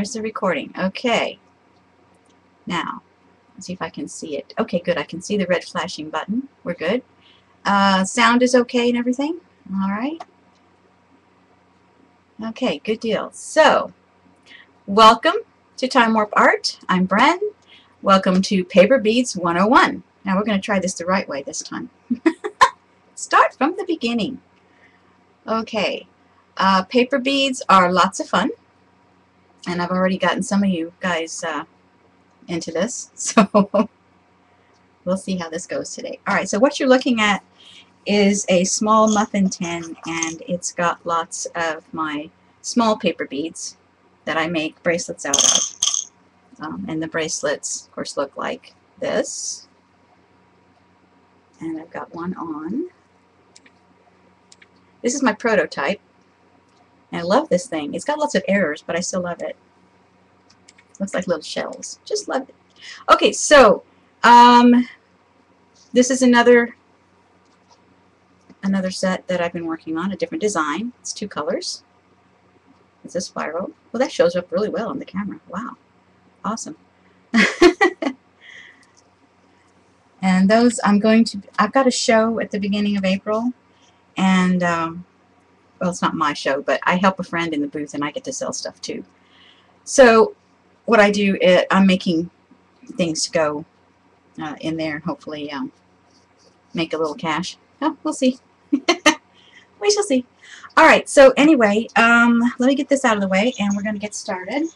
there's the recording. Okay. Now, let's see if I can see it. Okay, good. I can see the red flashing button. We're good. Sound is okay and everything? All right. Okay, good deal. So, welcome to Time Warp Art. I'm Bren. Welcome to Paper Beads 101. Now we're going to try this the right way this time. Start from the beginning. Okay, paper beads are lots of fun, and I've already gotten some of you guys into this, so we'll see how this goes today. Alright, so what you're looking at is a small muffin tin, and it's got lots of my small paper beads that I make bracelets out of. And the bracelets, of course, look like this. And I've got one on. This is my prototype. And I love this thing. It's got lots of errors, but I still love it. Looks like little shells. Just love it. Okay, so this is another set that I've been working on, a different design. It's 2 colors. It's a spiral. Well, that shows up really well on the camera. Wow. Awesome. And those I've got a show at the beginning of April, and well, it's not my show, but I help a friend in the booth and I get to sell stuff too. So what I do is I'm making things to go in there and hopefully make a little cash. Oh, we'll see. We shall see. Alright, so anyway, let me get this out of the way and we're going to get started.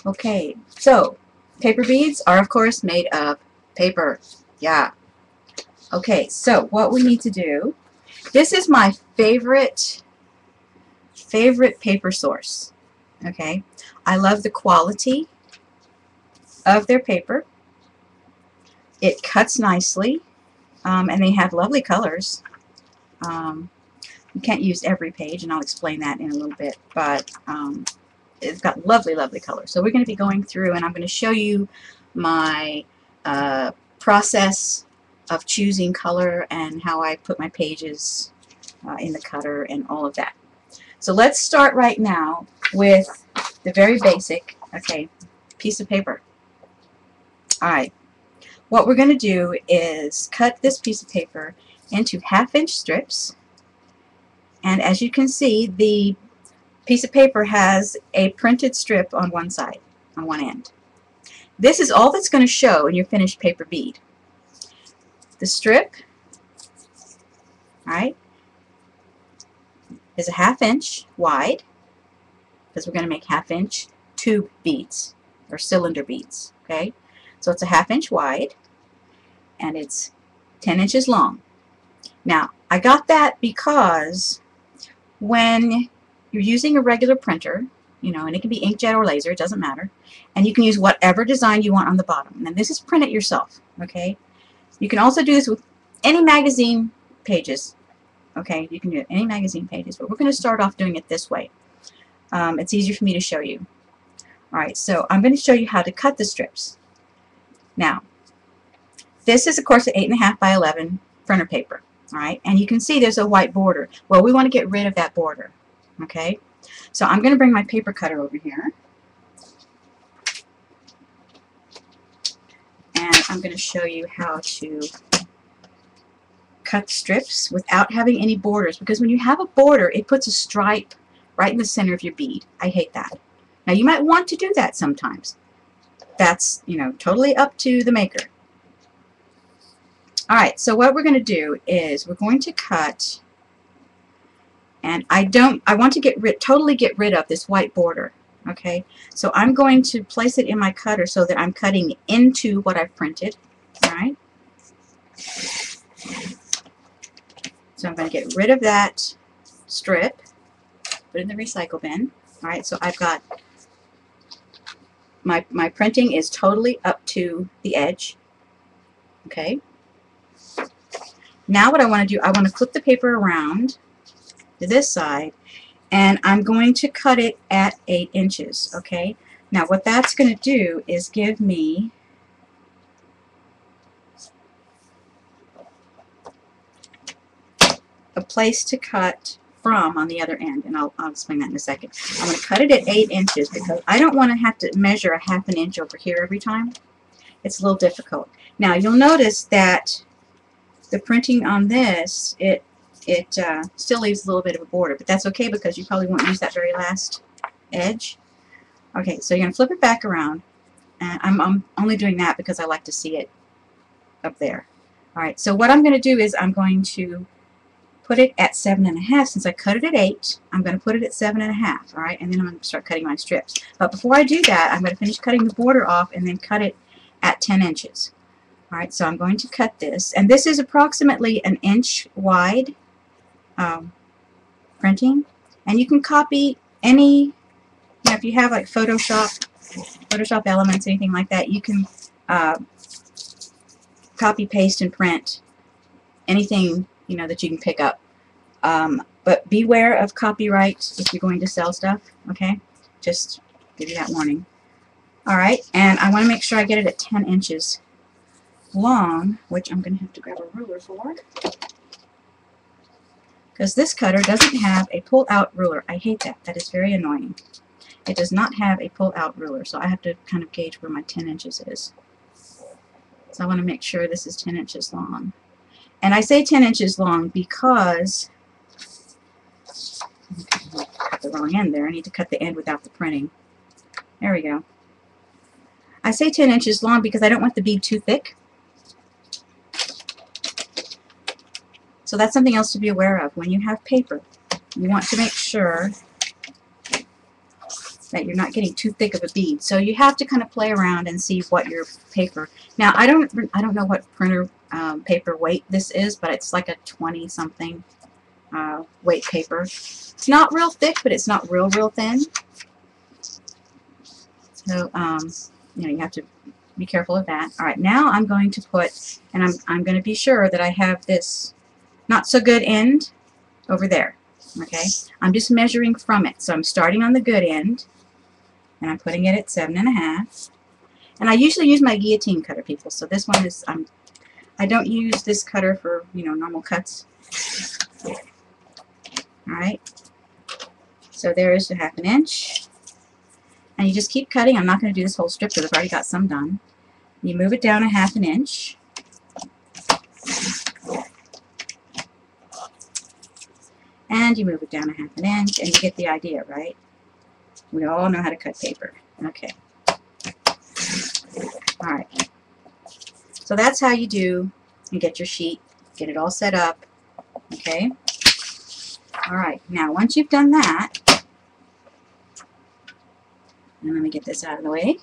Okay, so paper beads are of course made of paper. Yeah. Okay, so what we need to do, this is my favorite paper source. Okay, I love the quality of their paper. It cuts nicely, and they have lovely colors. You can't use every page, and I'll explain that in a little bit, but it's got lovely, lovely colors. So we're going to be going through, and I'm going to show you my process of choosing color and how I put my pages in the cutter and all of that. So let's start right now with the very basic, okay, piece of paper. Alright, what we're going to do is cut this piece of paper into 1/2-inch strips, and as you can see, the piece of paper has a printed strip on one side, on one end. This is all that's going to show in your finished paper bead. The strip, alright, is a 1/2-inch wide, because we're going to make 1/2-inch tube beads, or cylinder beads, okay? So it's a 1/2-inch wide, and it's 10 inches long. Now, I got that because when you're using a regular printer, you know, and it can be inkjet or laser, it doesn't matter, and you can use whatever design you want on the bottom. And this is print it yourself, okay? You can also do this with any magazine pages, okay? You can do it any magazine pages, but we're going to start off doing it this way. It's easier for me to show you. Alright, so I'm going to show you how to cut the strips. Now, this is of course an 8.5 by 11 printer paper, alright? And you can see there's a white border. Well, we want to get rid of that border, okay? So I'm going to bring my paper cutter over here. And I'm going to show you how to cut strips without having any borders, because when you have a border, it puts a stripe right in the center of your bead. I hate that. Now, you might want to do that sometimes. That's, you know, totally up to the maker. Alright, so what we're going to do is we're going to cut, and I want to totally get rid of this white border. Okay, so I'm going to place it in my cutter so that I'm cutting into what I've printed. Alright, so I'm going to get rid of that strip, put it in the recycle bin. Alright, so I've got my printing is totally up to the edge. Okay, now what I want to do, I want to flip the paper around to this side, and I'm going to cut it at 8 inches. Okay, now what that's going to do is give me a place to cut from on the other end, and I'll explain that in a second. I'm going to cut it at 8 inches because I don't want to have to measure a 1/2 inch over here every time. It's a little difficult. Now you'll notice that the printing on this, it still leaves a little bit of a border, but that's okay because you probably won't use that very last edge. Okay, so you're going to flip it back around, and I'm only doing that because I like to see it up there. Alright, so what I'm going to do is I'm going to put it at 7.5. Since I cut it at 8, I'm going to put it at 7.5. Alright, and then I'm going to start cutting my strips. But before I do that, I'm going to finish cutting the border off and then cut it at 10 inches. Alright, so I'm going to cut this, and this is approximately 1 inch wide printing, and you can copy any, you know, if you have like Photoshop elements, anything like that, you can copy, paste, and print anything, you know, that you can pick up. But beware of copyright if you're going to sell stuff, okay? Just give you that warning. Alright, and I want to make sure I get it at 10 inches long, which I'm going to have to grab a ruler for, because this cutter doesn't have a pull-out ruler. I hate that. That is very annoying. It does not have a pull-out ruler, so I have to kind of gauge where my 10 inches is. So I want to make sure this is 10 inches long. And I say 10 inches long because I cut the wrong end there. I need to cut the end without the printing. There we go. I say 10 inches long because I don't want the bead too thick. So that's something else to be aware of. When you have paper, you want to make sure that you're not getting too thick of a bead. So you have to kind of play around and see what your paper. Now I don't know what printer paper weight this is, but it's like a 20-something weight paper. It's not real thick, but it's not real thin. So you know, you have to be careful of that. All right, now I'm going to put, and I'm going to be sure that I have this not so good end over there. Okay, I'm just measuring from it. So I'm starting on the good end, and I'm putting it at 7.5. And I usually use my guillotine cutter, people. So this one is, I don't use this cutter for, you know, normal cuts. All right. So there is the 1/2 inch. And you just keep cutting. I'm not going to do this whole strip because I've already got some done. You move it down 1/2 inch. And you move it down 1/2 inch, and you get the idea, right? We all know how to cut paper. Okay. Alright. So that's how you do and get your sheet. Get it all set up. Okay? Alright. Now, once you've done that, and let me get this out of the way.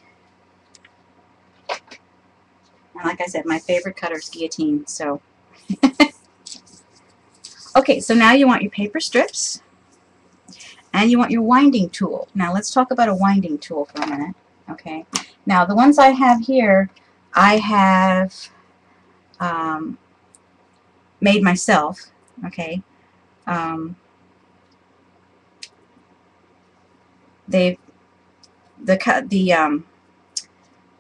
And like I said, my favorite cutter is guillotine, so. Okay, so now you want your paper strips, and you want your winding tool. Now let's talk about a winding tool for a minute. Okay. Now the ones I have here, I have made myself. Okay. The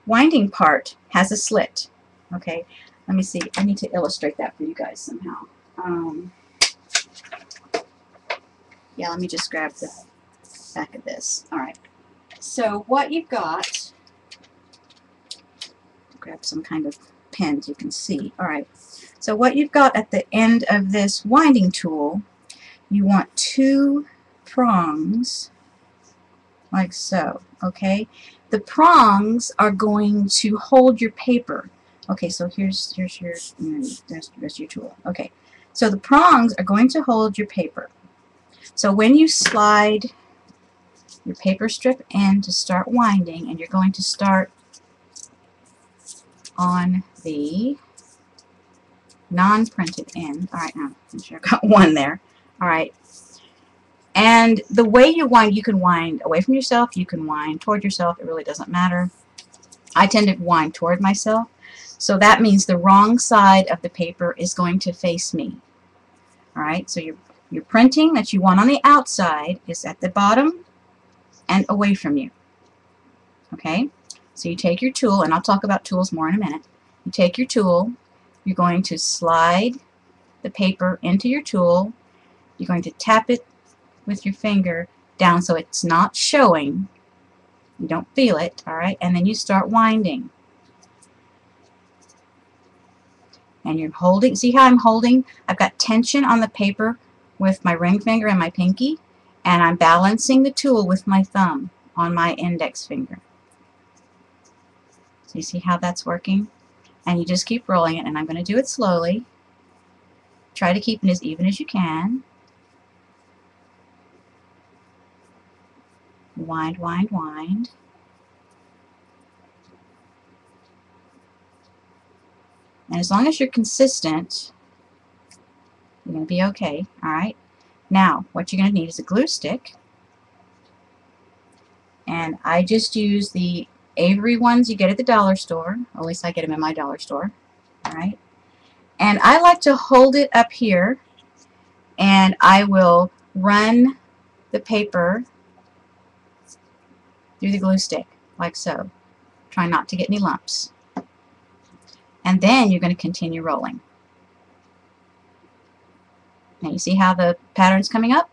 winding part has a slit. Okay. Let me see. I need to illustrate that for you guys somehow. Yeah, let me just grab the back of this. Alright, so what you've got, grab some kind of pen so you can see. Alright, so what you've got at the end of this winding tool, you want 2 prongs, like so, okay? The prongs are going to hold your paper. Okay, so here's your, there's your tool. Okay, so the prongs are going to hold your paper. So when you slide your paper strip in to start winding, and you're going to start on the non-printed end. Alright, now I'm sure I've got one there. Alright. And the way you wind, you can wind away from yourself, you can wind toward yourself, it really doesn't matter. I tend to wind toward myself. So that means the wrong side of the paper is going to face me. Alright, so your printing that you want on the outside is at the bottom and away from you. Okay, so you take your tool, and I'll talk about tools more in a minute. You take your tool, you're going to slide the paper into your tool, you're going to tap it with your finger down so it's not showing. You don't feel it, all right? And then you start winding. And you're holding, see how I'm holding? I've got tension on the paper with my ring finger and my pinky, and I'm balancing the tool with my thumb on my index finger. So you see how that's working? And you just keep rolling it, and I'm going to do it slowly. Try to keep it as even as you can. Wind, wind, wind. And as long as you're consistent, you're going to be okay. Alright? Now, what you're going to need is a glue stick. And I just use the Avery ones you get at the dollar store. Or at least I get them in my dollar store. Alright? And I like to hold it up here, and I will run the paper through the glue stick, like so. Try not to get any lumps. And then you're going to continue rolling. Now you see how the pattern's coming up?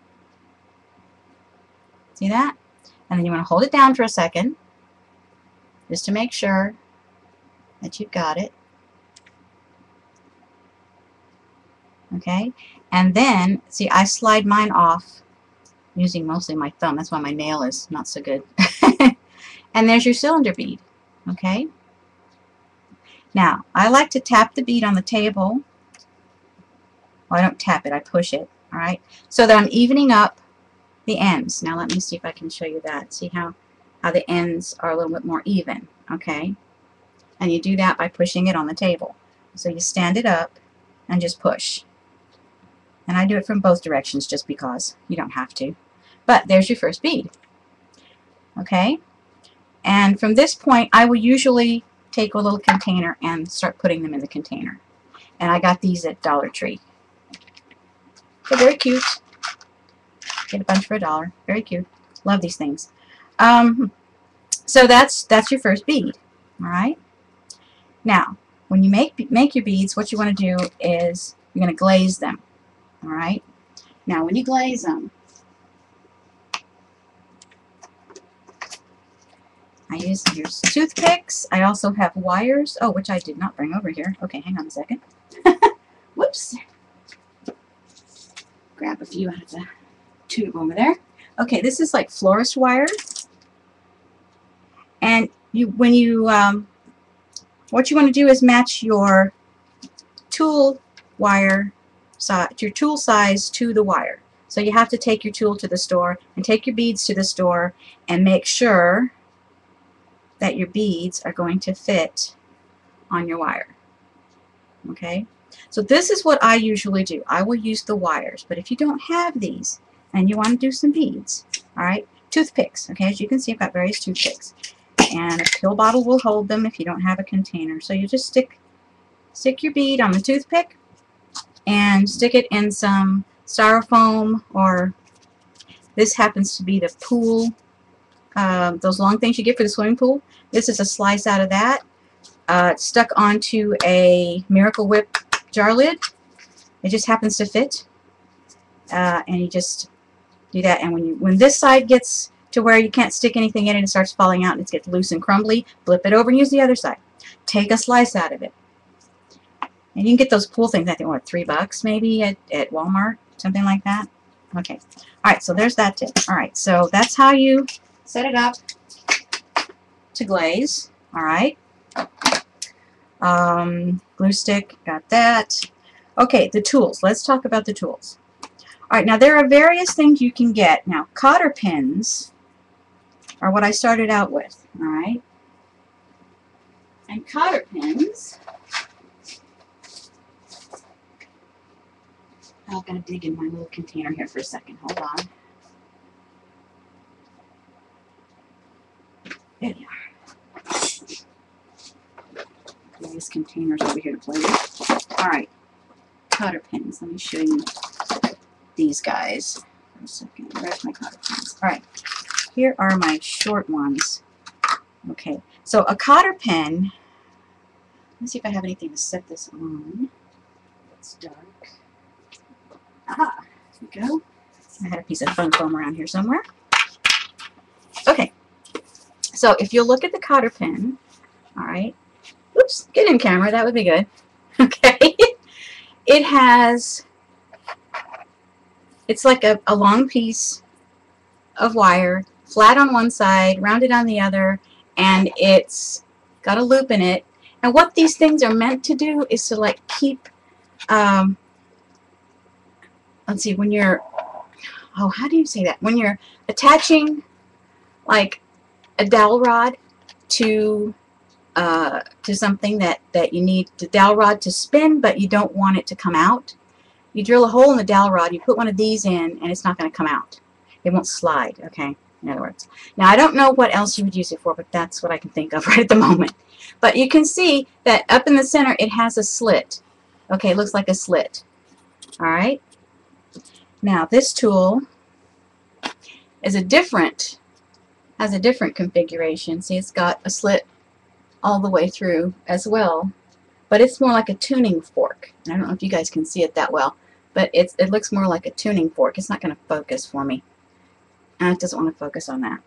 See that? And then you want to hold it down for a second, just to make sure that you've got it. Okay? And then, see, I slide mine off using mostly my thumb. That's why my nail is not so good. And there's your cylinder bead. Okay? Now, I like to tap the bead on the table. Well, I don't tap it, I push it. Alright? So that I'm evening up the ends. Now let me see if I can show you that. See how the ends are a little bit more even. Okay? And you do that by pushing it on the table. So you stand it up and just push. And I do it from both directions just because. You don't have to. But there's your first bead. Okay? And from this point, I will usually take a little container and start putting them in the container. And I got these at Dollar Tree. They're very cute. Get a bunch for $1. Very cute. Love these things. So that's your first bead. Alright? Now, when you make your beads, what you want to do is you're going to glaze them. Alright? Now, when you glaze them, I use here's toothpicks. I also have wires. Oh, which I did not bring over here. Okay, hang on a second. Whoops. Grab a few out of the tube over there. Okay, this is like florist wire. And what you want to do is match your tool wire size, your tool size to the wire. So you have to take your tool to the store and take your beads to the store and make sure that your beads are going to fit on your wire. Okay? So this is what I usually do. I will use the wires, but if you don't have these and you want to do some beads, alright, toothpicks. Okay, as you can see, I've got various toothpicks. And a pill bottle will hold them if you don't have a container. So you just stick your bead on the toothpick and stick it in some styrofoam, or this happens to be the pool, those long things you get for the swimming pool. This is a slice out of that. It's stuck onto a Miracle Whip jar lid. It just happens to fit. And you just do that. And when this side gets to where you can't stick anything in it, it starts falling out and it gets loose and crumbly, flip it over and use the other side. Take a slice out of it. And you can get those pool things, I think, what, $3 maybe at Walmart, something like that. Okay. Alright, so there's that tip. Alright, so that's how you set it up to glaze. Alright. Glue stick, got that. Okay, the tools. Let's talk about the tools. Alright, now there are various things you can get. Now, cotter pins are what I started out with. Alright. And cotter pins, I'm going to dig in my little container here for a second. Hold on. There you are. Various containers over here to play with. Alright. Cotter pins. Let me show you these guys for a second. Where's my cotter pins? Alright. Here are my short ones. Okay. So a cotter pin, let's see if I have anything to set this on. It's dark. Aha, there we go. I had a piece of foam around here somewhere. Okay, so if you look at the cotter pin, all right, oops, get in camera, that would be good. Okay, it has, it's like a long piece of wire, flat on one side, rounded on the other, and it's got a loop in it. And what these things are meant to do is to like keep, let's see, when you're, oh, how do you say that? When you're attaching like a dowel rod to something that you need the dowel rod to spin, but you don't want it to come out, you drill a hole in the dowel rod, you put one of these in, and it's not going to come out. It won't slide, okay, in other words. Now, I don't know what else you would use it for, but that's what I can think of right at the moment. But you can see that up in the center, it has a slit. Okay, it looks like a slit. All right. Now, this tool is has a different configuration. See, it's got a slit all the way through as well, but it's more like a tuning fork. I don't know if you guys can see it that well, but it looks more like a tuning fork. It's not going to focus for me. It doesn't want to focus on that.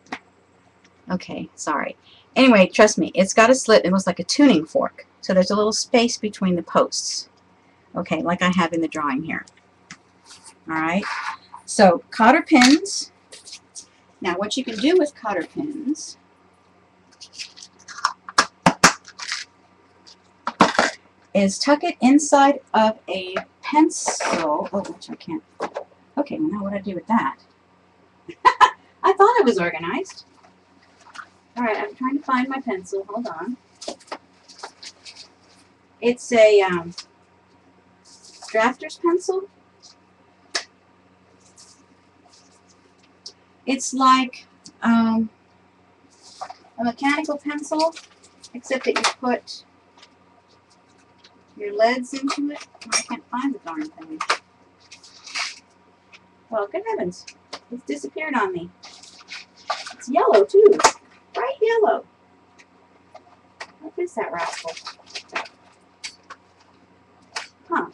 Okay, sorry. Anyway, trust me, it's got a slit. It looks like a tuning fork. So there's a little space between the posts. Okay, like I have in the drawing here. All right. So cotter pins. Now, what you can do with cotter pins is tuck it inside of a pencil. Oh, which I can't. Okay, now what do I do with that? I thought it was organized. All right, I'm trying to find my pencil. Hold on. It's a drafter's pencil. It's like a mechanical pencil, except that you put your leads into it. I can't find the darn thing. Well, good heavens. It's disappeared on me. It's yellow, too. Bright yellow. What is that rascal? Huh.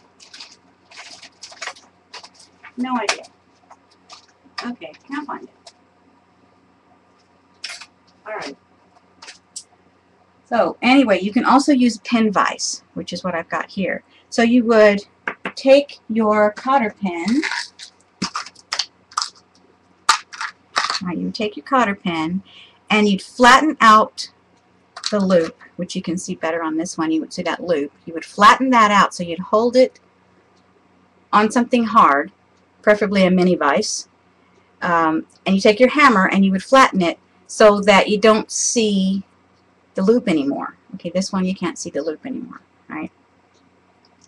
No idea. Okay, can't find it. Alright. So, anyway, you can also use pin vise, which is what I've got here. So you would take your cotter pin. You would take your cotter pin and you'd flatten out the loop, which you can see better on this one. You would see that loop. You would flatten that out, so you'd hold it on something hard, preferably a mini vise, and you take your hammer and you would flatten it so that you don't see the loop anymore. Okay, this one you can't see the loop anymore, right?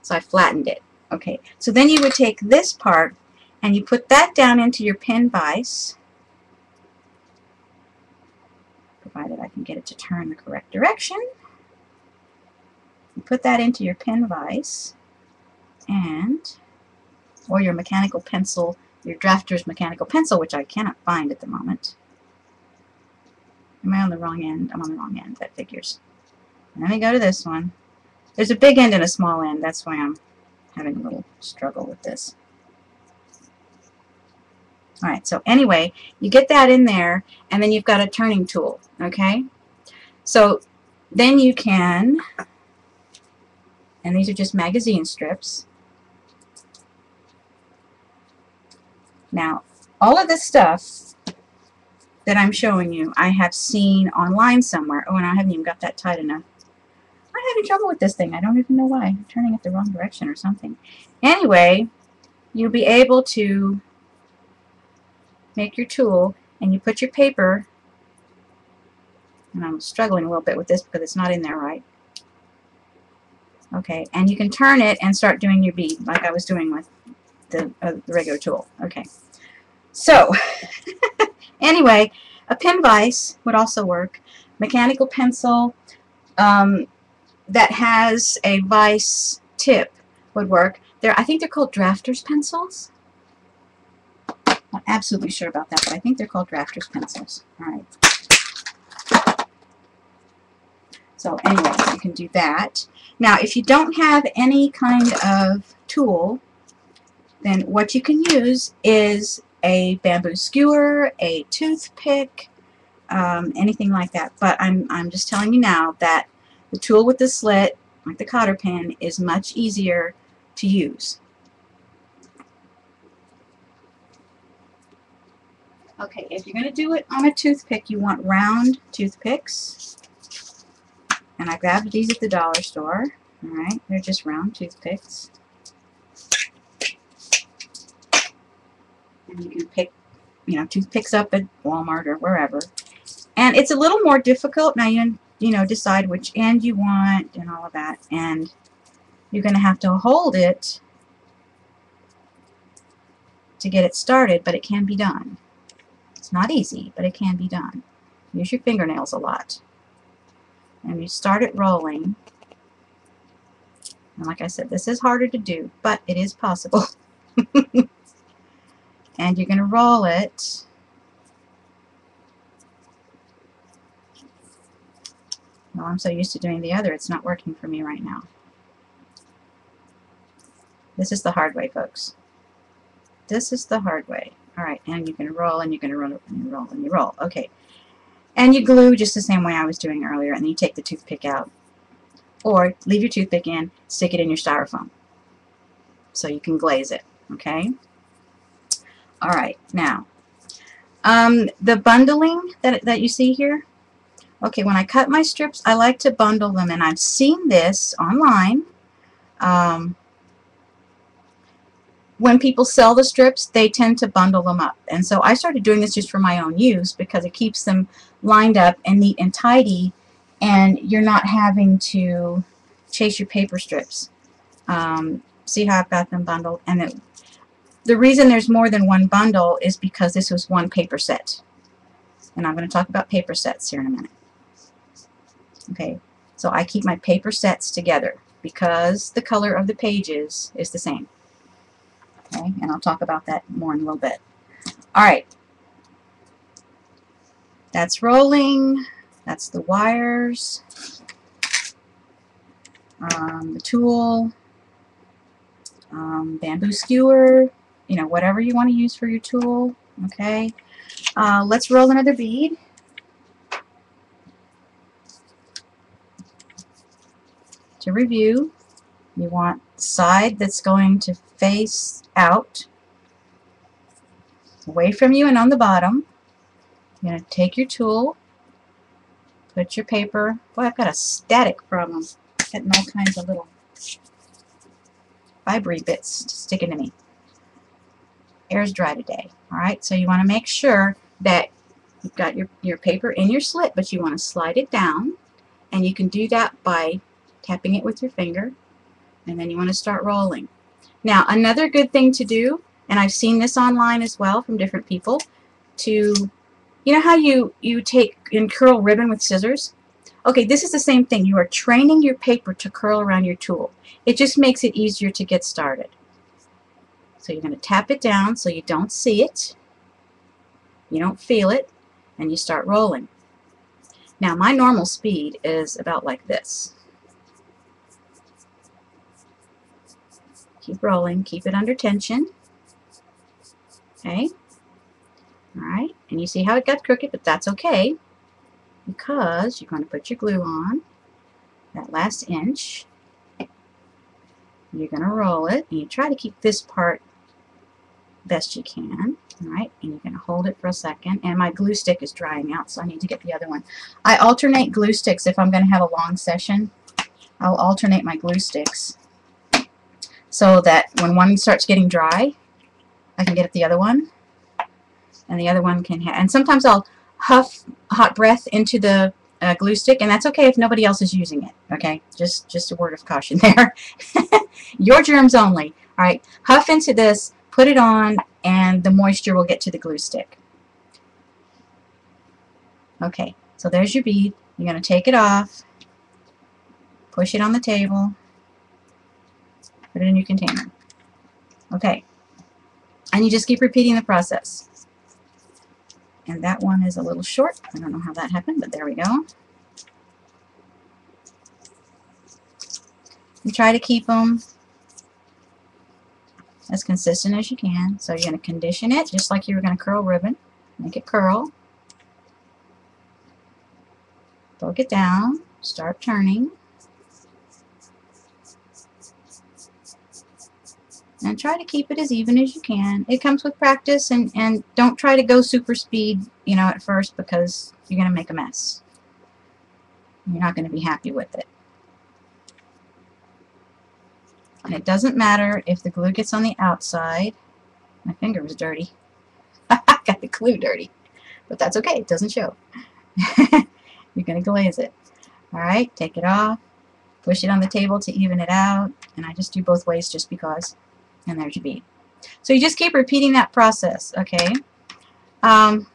So I flattened it. Okay, so then you would take this part and you put that down into your pin vise, provided I can get it to turn the correct direction. You put that into your pin vise, or your mechanical pencil, your drafter's mechanical pencil, which I cannot find at the moment. Am I on the wrong end? I'm on the wrong end. That figures. Let me go to this one. There's a big end and a small end. That's why I'm having a little struggle with this. Alright, so anyway, you get that in there, and then you've got a turning tool, okay? So then you can, and these are just magazine strips. Now, all of this stuff that I'm showing you, I have seen online somewhere. Oh, and I haven't even got that tight enough. I'm having trouble with this thing. I don't even know why. I'm turning it the wrong direction or something. Anyway, you'll be able to make your tool, and you put your paper, and I'm struggling a little bit with this because it's not in there right. Okay, and you can turn it and start doing your bead like I was doing with the regular tool. Okay, so anyway, a pin vise would also work. Mechanical pencil that has a vise tip would work. I think they're called drafter's pencils. I'm not absolutely sure about that, but I think they're called drafter's pencils. All right. So anyway, you can do that. Now, if you don't have any kind of tool, then what you can use is a bamboo skewer, a toothpick, anything like that. But I'm just telling you now that the tool with the slit, like the cotter pin, is much easier to use. Okay, if you're going to do it on a toothpick, you want round toothpicks. And I grabbed these at the dollar store. Alright, they're just round toothpicks. And you can pick, you know, toothpicks up at Walmart or wherever. And it's a little more difficult. Now you know, decide which end you want and all of that. And you're going to have to hold it to get it started, but it can be done. It's not easy, but it can be done. Use your fingernails a lot. And you start it rolling. And like I said, this is harder to do, but it is possible. And you're going to roll it. Well, I'm so used to doing the other, it's not working for me right now. This is the hard way, folks. This is the hard way. Alright, and you're going to roll, and you're going to roll, and you roll, and you roll. Okay. And you glue just the same way I was doing earlier, and then you take the toothpick out. Or leave your toothpick in, stick it in your styrofoam. So you can glaze it. Okay? Alright, now, the bundling that you see here, okay, when I cut my strips, I like to bundle them, and I've seen this online. When people sell the strips, they tend to bundle them up. And so I started doing this just for my own use because it keeps them lined up and neat and tidy, and you're not having to chase your paper strips. See how I've got them bundled? And the reason there's more than one bundle is because this was one paper set. And I'm going to talk about paper sets here in a minute. Okay, so I keep my paper sets together because the color of the pages is the same. Okay, and I'll talk about that more in a little bit. Alright, that's rolling, that's the wires, the tool, bamboo skewer, you know, whatever you want to use for your tool. Okay, let's roll another bead. To review, you want the side that's going to face out, away from you and on the bottom. You're going to take your tool, put your paper. Boy, I've got a static problem. Getting all kinds of little vibry bits sticking to me. Air's dry today. Alright, so you want to make sure that you've got your paper in your slit, but you want to slide it down, and you can do that by tapping it with your finger, and then you want to start rolling. Now, another good thing to do, and I've seen this online as well from different people, you know how you take and curl ribbon with scissors? Okay, this is the same thing. You are training your paper to curl around your tool. It just makes it easier to get started. So you're going to tap it down so you don't see it, you don't feel it, and you start rolling. Now, my normal speed is about like this. Keep rolling, keep it under tension. Okay. Alright, and you see how it got crooked, but that's okay because you're going to put your glue on that last inch. You're going to roll it, and you try to keep this part best you can. Alright, and you're going to hold it for a second, and my glue stick is drying out, so I need to get the other one. I alternate glue sticks if I'm going to have a long session. I'll alternate my glue sticks so that when one starts getting dry, I can get at the other one, and the other one can and sometimes I'll huff hot breath into the glue stick, and that's okay if nobody else is using it. Okay, just a word of caution there. Your germs only. Alright, huff into this, put it on, and the moisture will get to the glue stick. Okay, so there's your bead. You're going to take it off, push it on the table, put it in your container. Okay, and you just keep repeating the process. And that one is a little short. I don't know how that happened, but there we go. You try to keep them as consistent as you can. So you're going to condition it just like you were going to curl ribbon. Make it curl. Poke it down. Start turning. And try to keep it as even as you can. It comes with practice, and don't try to go super speed, you know, at first, because you're going to make a mess. You're not going to be happy with it. And it doesn't matter if the glue gets on the outside. My finger was dirty. I got the glue dirty. But that's okay. It doesn't show. You're going to glaze it. Alright, take it off. Push it on the table to even it out. And I just do both ways just because. And there's your bead. So you just keep repeating that process, okay? I'm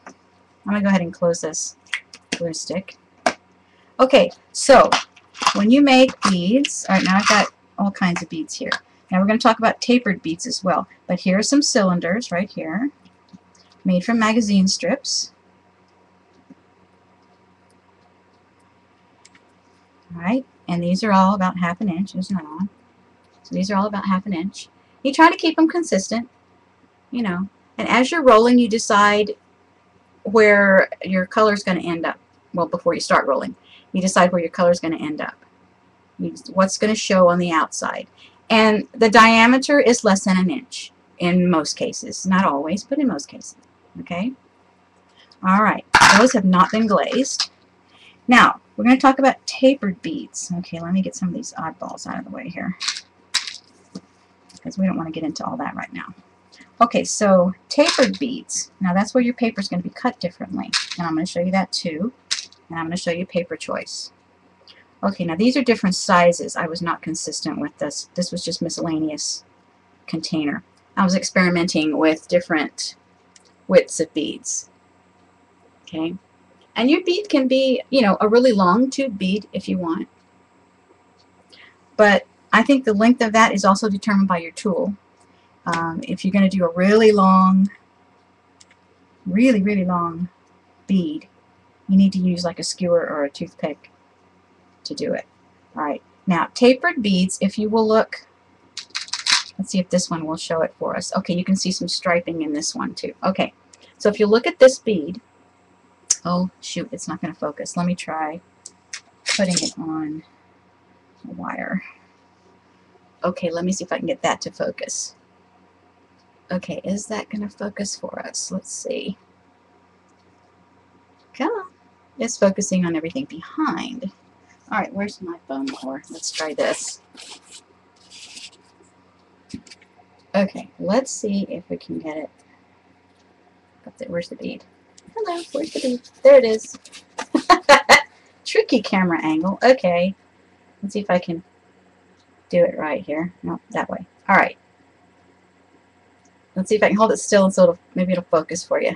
going to go ahead and close this glue stick. Okay, so when you make beads, alright, now I've got all kinds of beads here. Now we're going to talk about tapered beads as well. But here are some cylinders right here, made from magazine strips. Alright, and these are all about 1/2 inch. There's another one. So these are all about 1/2 inch. You try to keep them consistent, you know, and as you're rolling you decide where your color is going to end up. Well, before you start rolling, you decide where your color is going to end up. What's going to show on the outside. And the diameter is less than 1 inch in most cases. Not always, but in most cases. Okay? Alright, those have not been glazed. Now, we're going to talk about tapered beads. Okay, let me get some of these oddballs out of the way here, because we don't want to get into all that right now. Okay, so tapered beads. Now that's where your paper is going to be cut differently. And I'm going to show you that too. And I'm going to show you paper choice. Okay, now these are different sizes. I was not consistent with this. This was just miscellaneous container. I was experimenting with different widths of beads. Okay, and your bead can be, you know, a really long tube bead if you want. But I think the length of that is also determined by your tool. If you're going to do a really long, really long bead, you need to use like a skewer or a toothpick to do it. Alright, now tapered beads, if you will look, let's see if this one will show it for us. Okay, you can see some striping in this one too. Okay, so if you look at this bead, oh shoot, it's not going to focus. Let me try putting it on a wire. Okay, let me see if I can get that to focus. Okay, is that going to focus for us? Let's see. Come on. It's focusing on everything behind. Alright, where's my foam core? Let's try this. Okay, let's see if we can get it. Where's the bead? Hello, where's the bead? There it is. Tricky camera angle. Okay, let's see if I can do it right here. No, that way. Alright. Let's see if I can hold it still and so maybe it'll focus for you.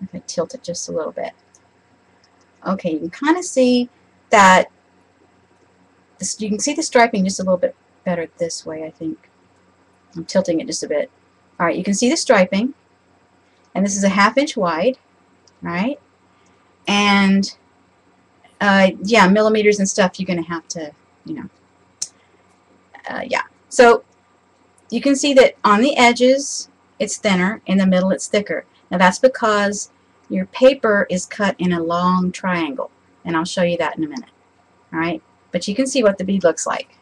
If I tilt it just a little bit. Okay, you can kind of see that you can see the striping just a little bit better this way, I think. I'm tilting it just a bit. Alright, you can see the striping, and this is a 1/2 inch wide, right? And yeah, millimeters and stuff you're going to have to, you know, yeah. So you can see that on the edges it's thinner, in the middle it's thicker. Now that's because your paper is cut in a long triangle, and I'll show you that in a minute. Alright, but you can see what the bead looks like.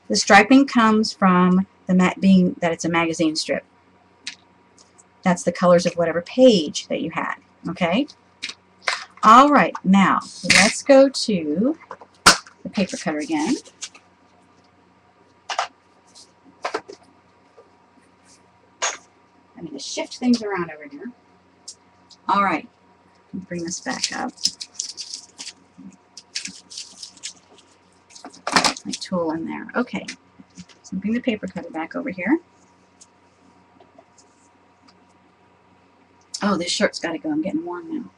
The striping comes from the being that it's a magazine strip. That's the colors of whatever page that you had. Okay? Alright, now let's go to the paper cutter again. I'm going to shift things around over here. Alright, bring this back up. My tool in there. Okay, so bring the paper cutter back over here. Oh, this shirt's got to go. I'm getting warm now.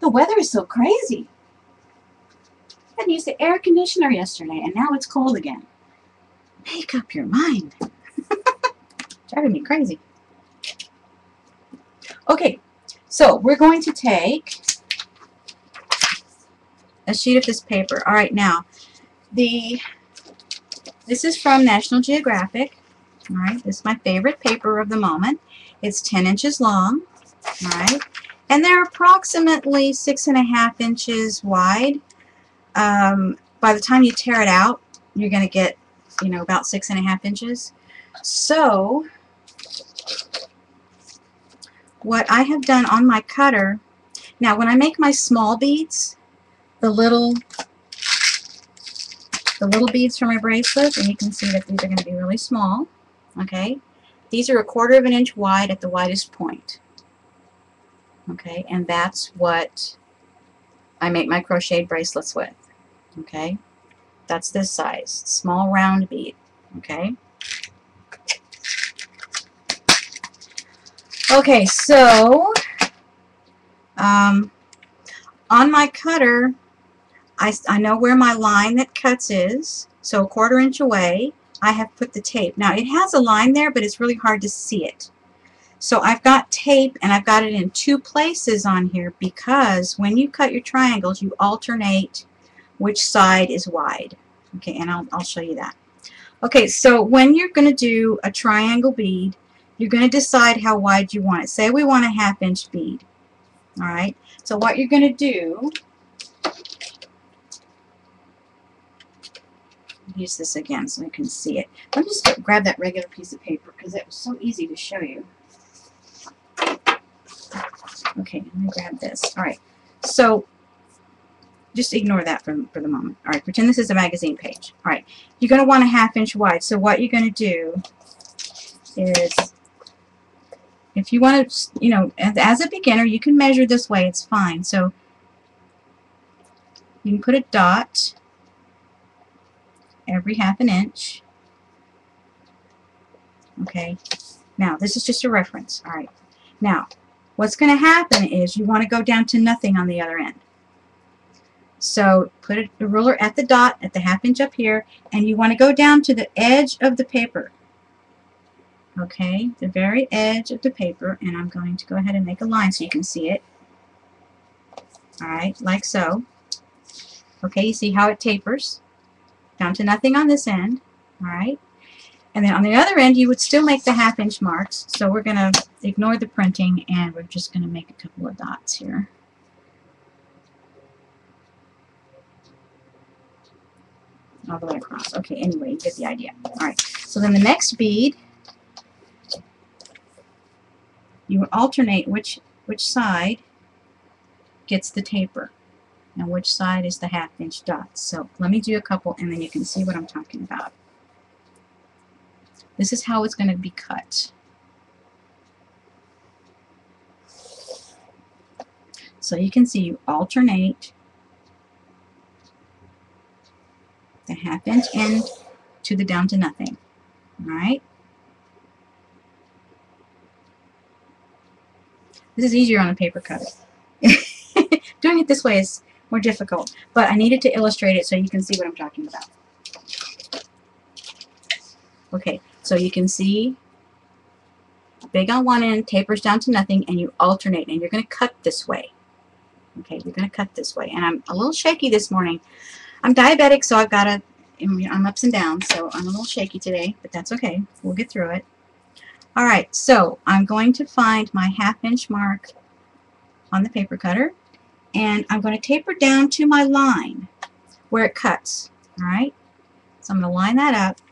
The weather is so crazy. I had to use the air conditioner yesterday, and now it's cold again. Make up your mind. Driving me crazy. Okay, so we're going to take a sheet of this paper. All right, now this is from National Geographic, All right, this is my favorite paper of the moment. It's 10 inches long. All right, and they're approximately 6.5 inches wide. By the time you tear it out, you're going to get, you know, about 6.5 inches. So what I have done on my cutter, now when I make my small beads, the little beads for my bracelet, and you can see that these are going to be really small. Okay, these are 1/4 of an inch wide at the widest point. Okay, and that's what I make my crocheted bracelets with. Okay, that's this size, small round bead. Okay. Okay, so on my cutter, I know where my line that cuts is, so 1/4 inch away, I have put the tape. Now, it has a line there, but it's really hard to see it. So I've got tape, and I've got it in 2 places on here because when you cut your triangles, you alternate which side is wide. Okay, and I'll show you that. Okay, so when you're going to do a triangle bead, you're going to decide how wide you want it. Say we want a 1/2 inch bead. All right, so what you're going to do, use this again so you can see it. Let me just grab that regular piece of paper because it was so easy to show you. Okay, let me grab this. All right, so just ignore that for the moment. All right, pretend this is a magazine page. All right, you're going to want a 1/2 inch wide. So what you're going to do is, if you want to, you know, as a beginner, you can measure this way. It's fine. So you can put a dot every 1/2 inch. Okay, now this is just a reference. All right, now what's going to happen is you want to go down to nothing on the other end. So put the ruler at the dot at the 1/2 inch up here, and you want to go down to the edge of the paper. Okay, the very edge of the paper, and I'm going to go ahead and make a line so you can see it. All right, like so. Okay, you see how it tapers down to nothing on this end. All right, and then on the other end you would still make the 1/2 inch marks. So we're going to ignore the printing, and we're just going to make a couple of dots here. All the way across. Okay, anyway, you get the idea. All right, so then the next bead, you alternate which side gets the taper and which side is the 1/2 inch dots. So let me do a couple, and then you can see what I'm talking about. This is how it's going to be cut. So you can see you alternate the 1/2 inch end to the down to nothing. All right. This is easier on a paper cutter. Doing it this way is more difficult, but I needed to illustrate it so you can see what I'm talking about. Okay, so you can see big on one end, tapers down to nothing, and you alternate, and you're going to cut this way. Okay, you're going to cut this way. And I'm a little shaky this morning. I'm diabetic, so I've got to, I'm ups and downs, so I'm a little shaky today, but that's okay. We'll get through it. All right, so I'm going to find my 1/2 inch mark on the paper cutter, and I'm going to taper down to my line where it cuts. All right, so I'm going to line that up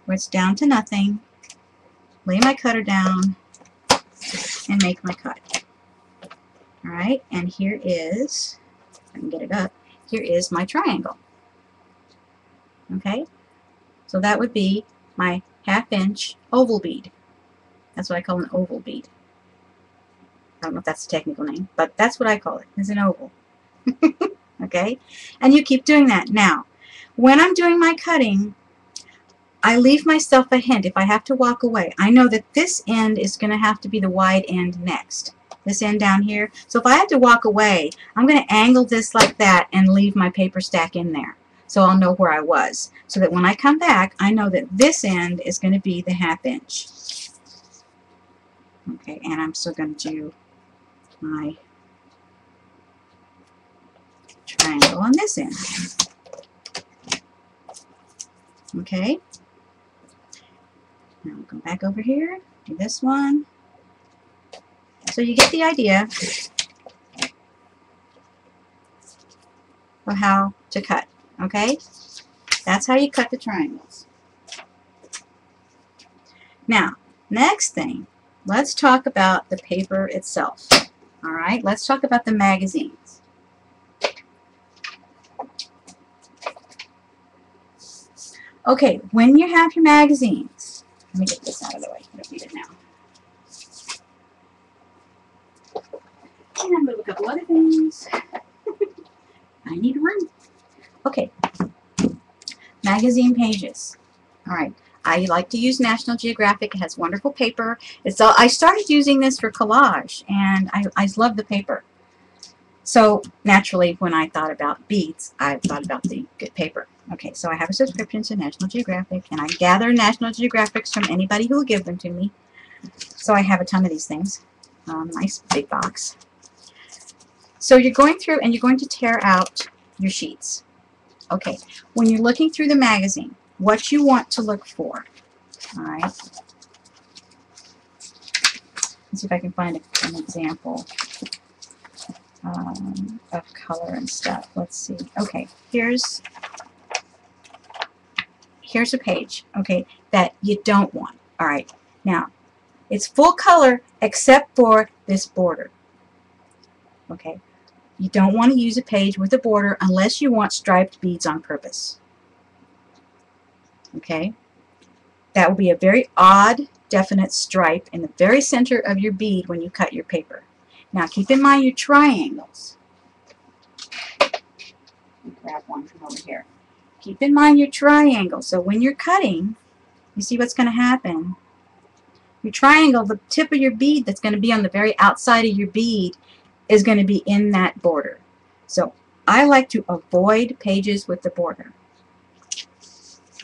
where it's down to nothing, lay my cutter down, and make my cut. All right, and here is, if I can get it up, here is my triangle. Okay, so that would be my 1/2 inch oval bead. That's what I call an oval bead. I don't know if that's the technical name, but that's what I call it, is an oval. Okay, and you keep doing that. Now, when I'm doing my cutting, I leave myself a hint. If I have to walk away, I know that this end is going to have to be the wide end next. This end down here. So if I have to walk away, I'm going to angle this like that and leave my paper stack in there. So I'll know where I was. So that when I come back, I know that this end is going to be the 1/2 inch. Okay, and I'm still going to do my triangle on this end. Okay. Now we'll go back over here, do this one. So you get the idea of how to cut, okay? That's how you cut the triangles. Now, next thing, let's talk about the paper itself. All right, let's talk about the magazines. Okay, when you have your magazines, let me get this out of the way. I don't need it now. And I'll move a couple other things. I need room. Okay, magazine pages. All right, I like to use National Geographic. It has wonderful paper. I started using this for collage, and I love the paper. So naturally, when I thought about beads, I thought about the good paper. Okay, so I have a subscription to National Geographic, and I gather National Geographics from anybody who will give them to me. So I have a ton of these things. Nice big box. So you're going through and you're going to tear out your sheets. Okay, when you're looking through the magazine, what you want to look for. All right. Let's see if I can find an example of color and stuff. Let's see. Okay, here's a page, okay, that you don't want. All right, now it's full color except for this border. Okay, you don't want to use a page with a border unless you want striped beads on purpose. Okay, that will be a very odd, definite stripe in the very center of your bead when you cut your paper. Now keep in mind your triangles. Let me grab one from over here. Keep in mind your triangle. So when you're cutting, you see what's going to happen. Your triangle, the tip of your bead that's going to be on the very outside of your bead is going to be in that border. So I like to avoid pages with the border.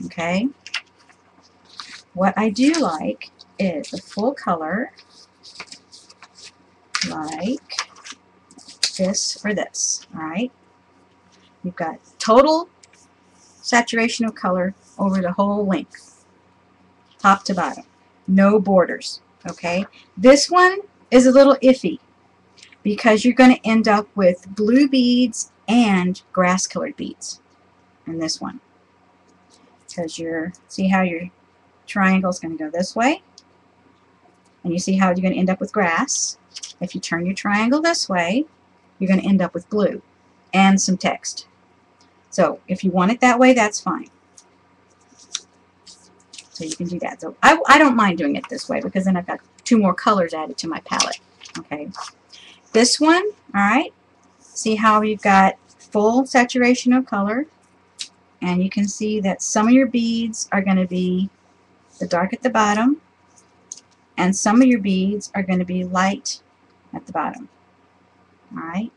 Okay? What I do like is the full color, like this or this. Alright? You've got total saturation of color over the whole length, top to bottom. No borders. Okay? This one is a little iffy because you're going to end up with blue beads and grass colored beads in this one. Because see how your triangle is going to go this way, and you see how you're going to end up with grass. If you turn your triangle this way, you're going to end up with blue and some text. So if you want it that way, that's fine. So you can do that. So I don't mind doing it this way because then I've got two more colors added to my palette. Okay. This one, alright, see how you've got full saturation of color, and you can see that some of your beads are going to be the dark at the bottom, and some of your beads are going to be light at the bottom. Alright.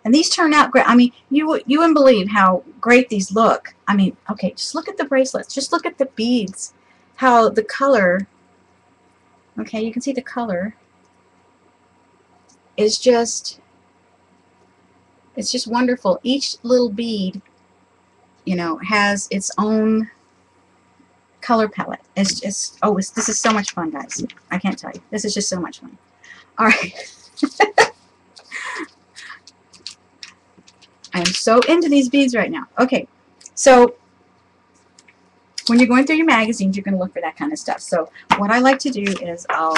And these turn out great. I mean, you wouldn't believe how great these look. I mean, okay, just look at the bracelets. Just look at the beads. How the color, okay, you can see the color is just, it's just wonderful. Each little bead, you know, has its own color palette. It's just, oh, this is so much fun, guys. I can't tell you. This is just so much fun. All right. I am so into these beads right now. Okay, so when you're going through your magazines, you're going to look for that kind of stuff. So what I like to do is I'll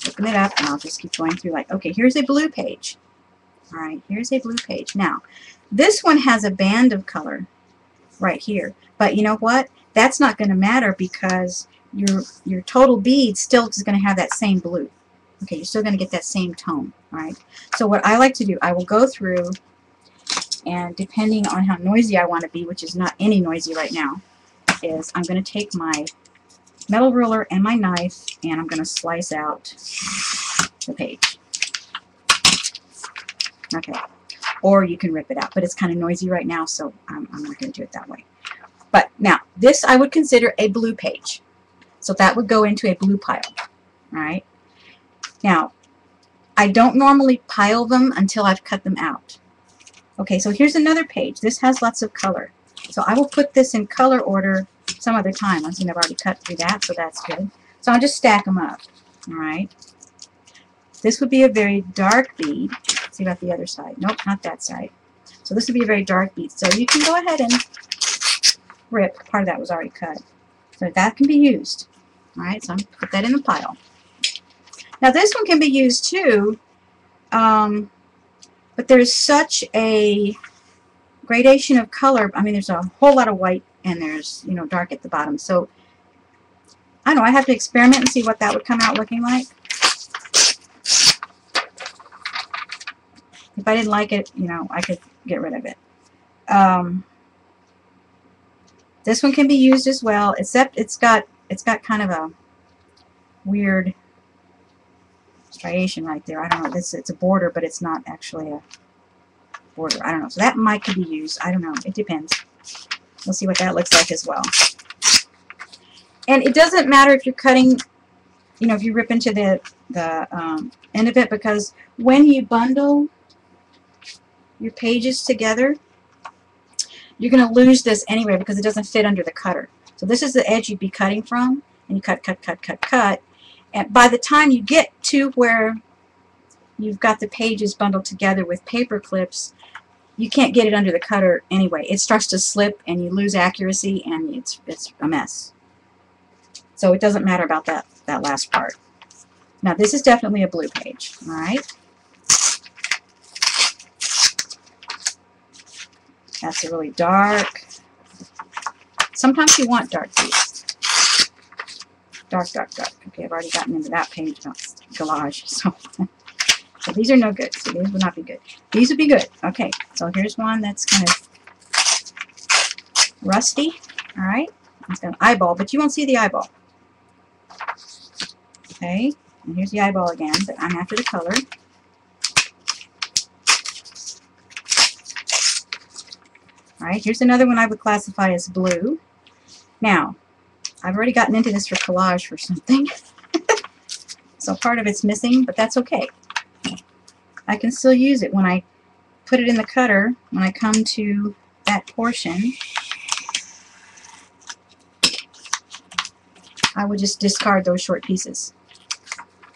open it up and I'll just keep going through like, okay, here's a blue page. All right, here's a blue page. Now, this one has a band of color right here. But you know what? That's not going to matter because your total bead still is going to have that same blue. Okay, you're still going to get that same tone. All right. So what I like to do, I will go through, and depending on how noisy I want to be, which is not any noisy right now, is I'm going to take my metal ruler and my knife and I'm going to slice out the page. Okay. Or you can rip it out, but it's kind of noisy right now, so I'm not going to do it that way. But now, this I would consider a blue page. So that would go into a blue pile. Alright? Now, I don't normally pile them until I've cut them out. Okay, so here's another page. This has lots of color. So I will put this in color order some other time. I've already cut through that, so that's good. So I'll just stack them up. All right. This would be a very dark bead. Let's see about the other side. Nope, not that side. So this would be a very dark bead. So you can go ahead and rip. Part of that was already cut. So that can be used. All right, so I'm going to put that in the pile. Now this one can be used too, but there's such a gradation of color. I mean, there's a whole lot of white and there's, you know, dark at the bottom. So I don't know, I have to experiment and see what that would come out looking like. If I didn't like it, you know, I could get rid of it. This one can be used as well, except it's got kind of a weird striation right there. I don't know. It's a border, but it's not actually a border. I don't know. So that might could be used. I don't know. It depends. We'll see what that looks like as well. And it doesn't matter if you're cutting, you know, if you rip into the end of it, because when you bundle your pages together, you're going to lose this anyway because it doesn't fit under the cutter. So this is the edge you'd be cutting from, and you cut, cut, cut, cut, cut. And by the time you get to where you've got the pages bundled together with paper clips, you can't get it under the cutter anyway. It starts to slip and you lose accuracy and it's a mess. So it doesn't matter about that last part. Now this is definitely a blue page, all right? That's a really dark. Sometimes you want dark beads. Dark, dark, dark. Okay, I've already gotten into that page about collage. So these are no good. So these would not be good. These would be good. Okay, so here's one that's kind of rusty. All right, it's got an eyeball, but you won't see the eyeball. Okay, and here's the eyeball again, but I'm after the color. All right, here's another one I would classify as blue. Now, I've already gotten into this for collage for something. So part of it's missing, but that's okay. I can still use it when I put it in the cutter. When I come to that portion, I would just discard those short pieces.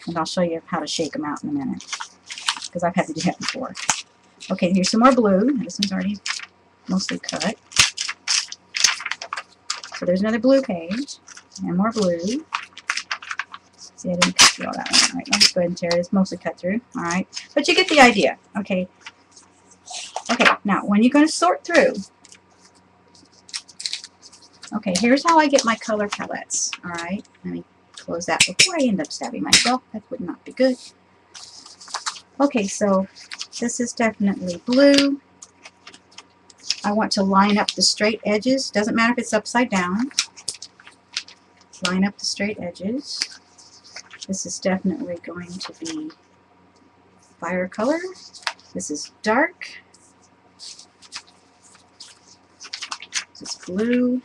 And I'll show you how to shake them out in a minute, because I've had to do that before. Okay, here's some more blue. This one's already mostly cut. So there's another blue page, and more blue. See, I didn't cut through all that one. All right, let's go ahead and tear it. It's mostly cut through. All right, but you get the idea. Okay. Okay. Now, when you're going to sort through, okay, here's how I get my color palettes. All right, let me close that before I end up stabbing myself. That would not be good. Okay, so this is definitely blue. I want to line up the straight edges. Doesn't matter if it's upside down. Line up the straight edges. This is definitely going to be fire color. This is dark. This is blue.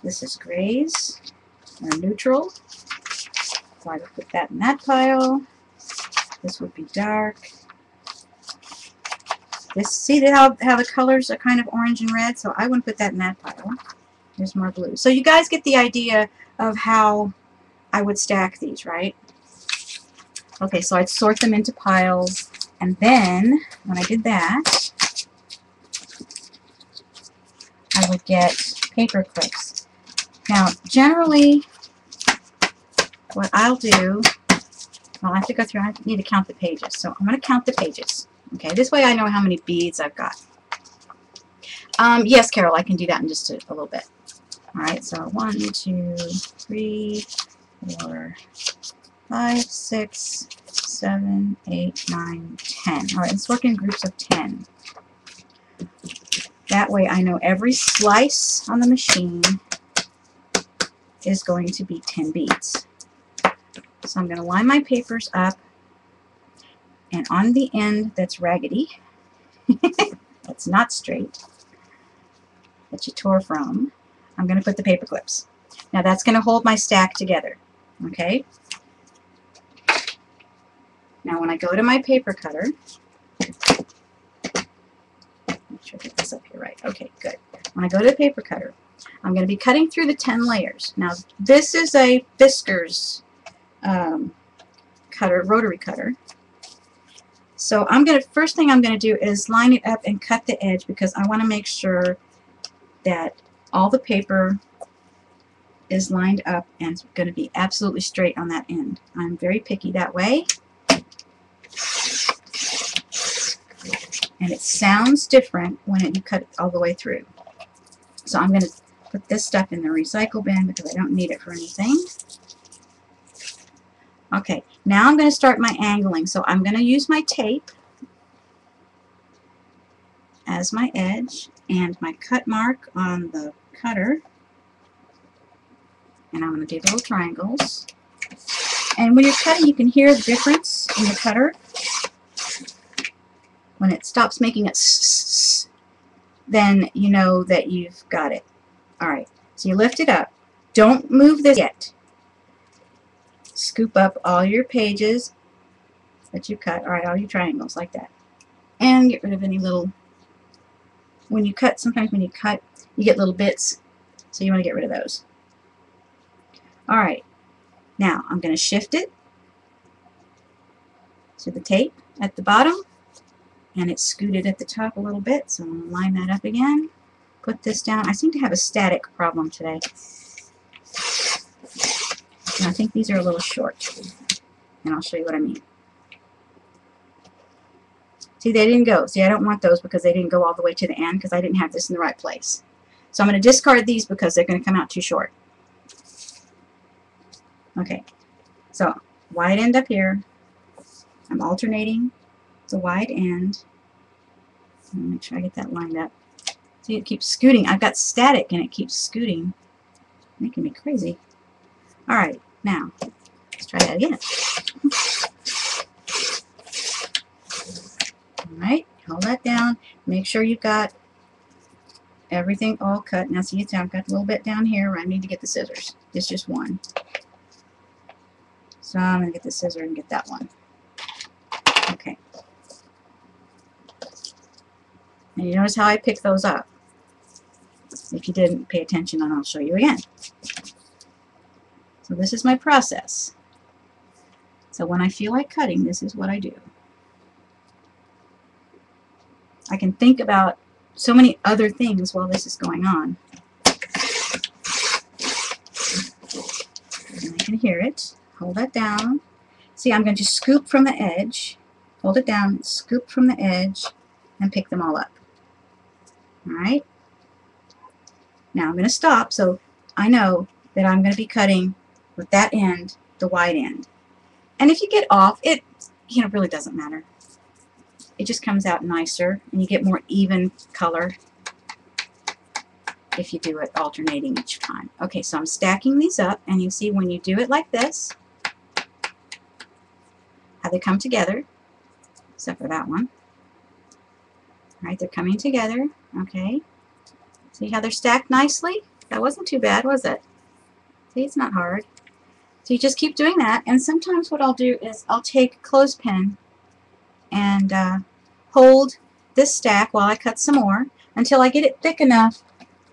This is grays, or neutral. So I would put that in that pile. This would be dark. See how the colors are kind of orange and red? So I wouldn't put that in that pile. There's more blue. So you guys get the idea of how I would stack these, right? Okay, so I'd sort them into piles, and then when I did that, I would get paper clips. Now, generally, what I'll do, well, I have to go through, I need to count the pages. So I'm going to count the pages. Okay, this way I know how many beads I've got. Yes, Carol, I can do that in just a little bit. All right, so 1, 2, 3, 4, 5, 6, 7, 8, 9, 10. All right, let's work in groups of 10. That way I know every slice on the machine is going to be 10 beads. So I'm going to line my papers up, and on the end that's raggedy, that's not straight, that you tore from, I'm going to put the paper clips. Now that's going to hold my stack together. Okay? Now when I go to my paper cutter, make sure I get this up here right. Okay, good. when I go to the paper cutter, I'm going to be cutting through the 10 layers. Now, this is a Fiskars cutter, rotary cutter. So first thing I'm going to do is line it up and cut the edge, because I want to make sure that all the paper is lined up and it's going to be absolutely straight on that end. I'm very picky that way. And it sounds different when you cut it all the way through. So I'm going to put this stuff in the recycle bin because I don't need it for anything. Okay, now I'm going to start my angling. So I'm going to use my tape as my edge and my cut mark on the cutter. And I'm going to do little triangles. And when you're cutting, you can hear the difference in the cutter. When it stops making it s, then you know that you've got it. Alright, so you lift it up. Don't move this yet. Scoop up all your pages that you cut, alright, all your triangles like that. And get rid of any little, when you cut, sometimes when you cut, you get little bits, so you want to get rid of those. Alright, now I'm going to shift it to the tape at the bottom, and it's scooted at the top a little bit, so I'm going to line that up again. Put this down. I seem to have a static problem today. And I think these are a little short, and I'll show you what I mean. See, they didn't go. See, I don't want those because they didn't go all the way to the end because I didn't have this in the right place. So I'm going to discard these because they're going to come out too short. Okay, so wide end up here. I'm alternating the wide end. Make sure I get that lined up. See, it keeps scooting. I've got static and it keeps scooting, making me crazy. Alright, now let's try that again. Alright, hold that down. Make sure you've got everything all cut. Now see, I've got a little bit down here where I need to get the scissors. It's just one. So I'm going to get the scissor and get that one. Okay. And you notice how I pick those up. If you didn't pay attention, and I'll show you again. So this is my process. So when I feel like cutting, this is what I do. I can think about so many other things while this is going on. And I can hear it. Hold that down. See, I'm going to scoop from the edge. Hold it down, scoop from the edge, and pick them all up. Alright? Now I'm going to stop so I know that I'm going to be cutting with that end, the wide end. And if you get off, it really doesn't matter. It just comes out nicer and you get more even color if you do it alternating each time. Okay, so I'm stacking these up, and you see when you do it like this, how they come together, except for that one. Alright, they're coming together. Okay. See how they're stacked nicely? That wasn't too bad, was it? See, it's not hard. So you just keep doing that, and sometimes what I'll do is I'll take a clothespin and hold this stack while I cut some more until I get it thick enough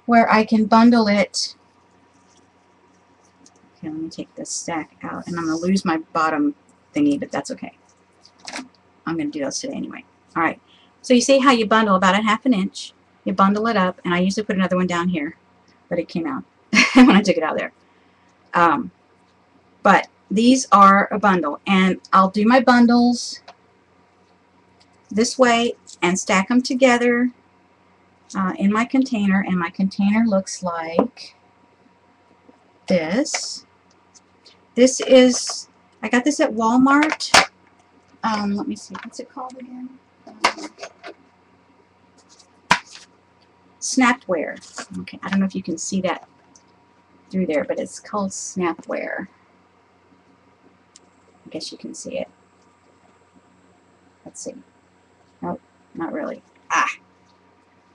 where I can bundle it. Okay, let me take this stack out, and I'm going to lose my bottom thingy, but that's okay. I'm going to do those today anyway. Alright, so you see how you bundle about a ½ inch. You bundle it up, and I usually put another one down here, but it came out when I took it out of there. But these are a bundle, and I'll do my bundles this way and stack them together in my container, and my container looks like this. This is, I got this at Walmart. Let me see, what's it called again? Snapware. Okay, I don't know if you can see that through there, but it's called Snapware. I guess you can see it. Let's see. Nope, not really. Ah!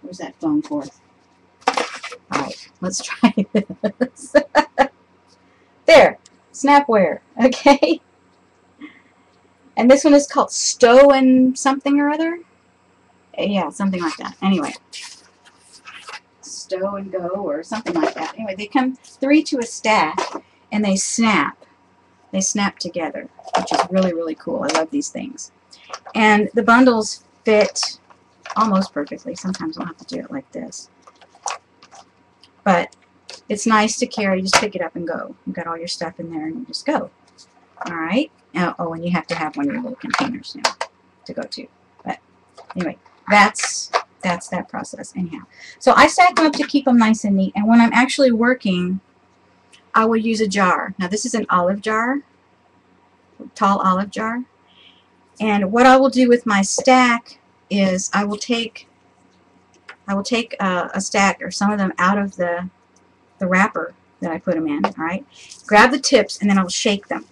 Where's that phone for? Alright, let's try this. There! Snapware. Okay? And this one is called Stow and something or other? Yeah, something like that. Anyway. stow and go or something like that. Anyway, they come 3 to a stack and they snap. They snap together, which is really, really cool. I love these things. And the bundles fit almost perfectly. Sometimes I'll have to do it like this. But it's nice to carry. You just pick it up and go. You've got all your stuff in there and you just go. All right. Oh, and you have to have one of your little containers now to go to. But anyway, that's that process anyhow. So I stack them up to keep them nice and neat. And when I'm actually working, I will use a jar. Now this is an olive jar, tall olive jar. And what I will do with my stack is I will take a stack or some of them out of the wrapper that I put them in. All right. Grab the tips and then I'll shake them.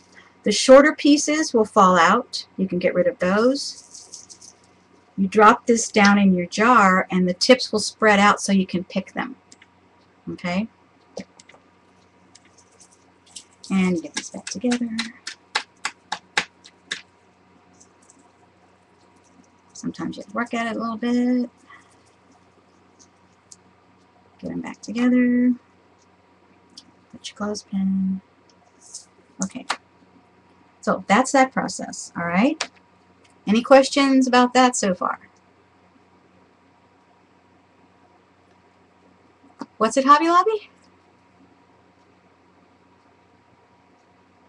The shorter pieces will fall out. You can get rid of those. You drop this down in your jar and the tips will spread out so you can pick them. Okay? And get this back together. Sometimes you have to work at it a little bit. Get them back together. Put your clothespin. Okay. So that's that process, all right? Any questions about that so far? What's it, Hobby Lobby?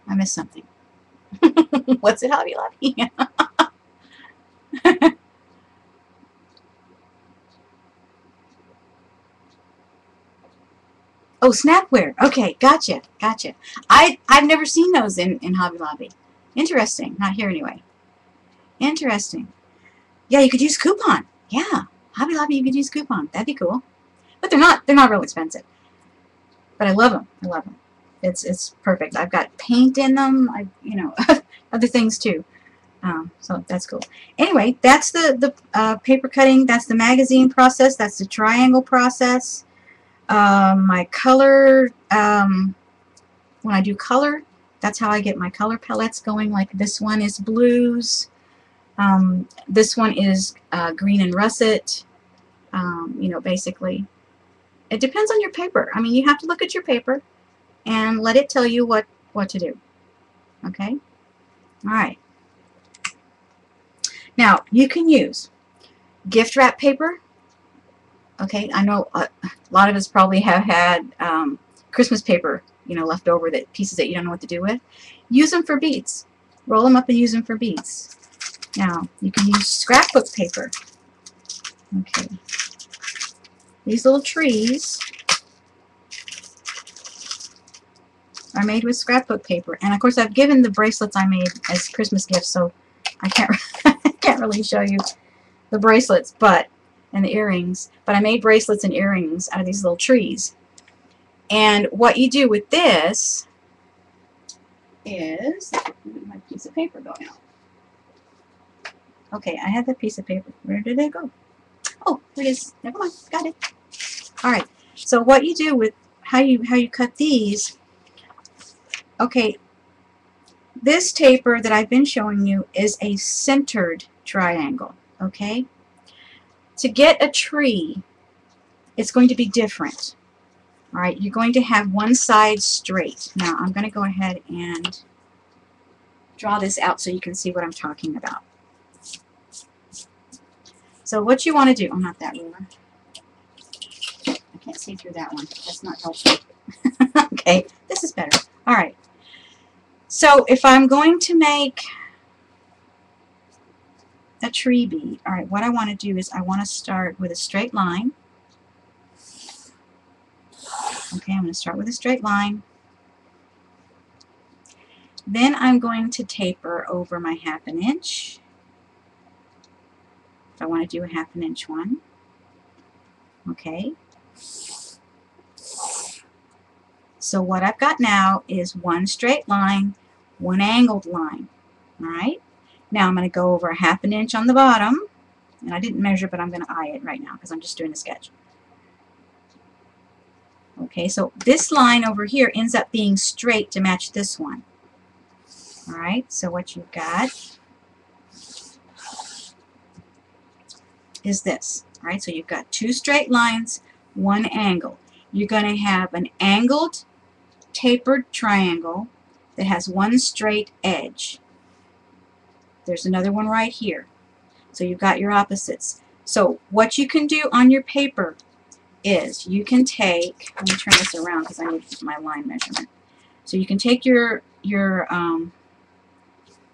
I missed something. What's it, Hobby Lobby? Oh, snapware. Okay, gotcha, gotcha. I've never seen those in Hobby Lobby. Interesting. Not here anyway. Interesting. Yeah, you could use coupon. Yeah, Hobby Lobby, you could use coupon. That'd be cool. But they're not real expensive. But I love them. I love them. It's perfect. I've got paint in them. You know, other things too. So that's cool. Anyway, that's the paper cutting. That's the magazine process. That's the triangle process. My color, when I do color, that's how I get my color palettes going. Like this one is blues. This one is green and russet. You know, basically, it depends on your paper. I mean, you have to look at your paper and let it tell you what to do. Okay? All right. Now, you can use gift wrap paper. Okay, I know a lot of us probably have had Christmas paper, you know, left over, that pieces that you don't know what to do with. Use them for beads. Roll them up and use them for beads. Now, you can use scrapbook paper. Okay. These little trees are made with scrapbook paper. And of course, I've given the bracelets I made as Christmas gifts, so I can't really show you the bracelets, and the earrings, but I made bracelets and earrings out of these little trees. And what you do with this is, my piece of paper going out. Okay, I had that piece of paper. Where did it go? Oh, there it is. Never mind. Got it. All right. So what you do with how you cut these? Okay, this taper that I've been showing you is a centered triangle. Okay. To get a tree, it's going to be different. All right, you're going to have one side straight. Now, I'm going to go ahead and draw this out so you can see what I'm talking about. So what you want to do, oh, not that ruler. I can't see through that one. That's not helpful. Okay, this is better. All right. So if I'm going to make a tree bead, all right, what I want to do is I want to start with a straight line. Okay, I'm going to start with a straight line. Then I'm going to taper over my 1/2 inch. If I want to do a 1/2 inch one. Okay. So what I've got now is one straight line, one angled line. All right. Now I'm going to go over a 1/2 inch on the bottom. And I didn't measure, but I'm going to eye it right now because I'm just doing a sketch. Okay, so this line over here ends up being straight to match this one. All right, so what you've got is this. All right, so you've got two straight lines, one angle. You're going to have an angled tapered triangle that has one straight edge. There's another one right here. So you've got your opposites. So what you can do on your paper is you can take, let me turn this around because I need my line measurement. So you can take your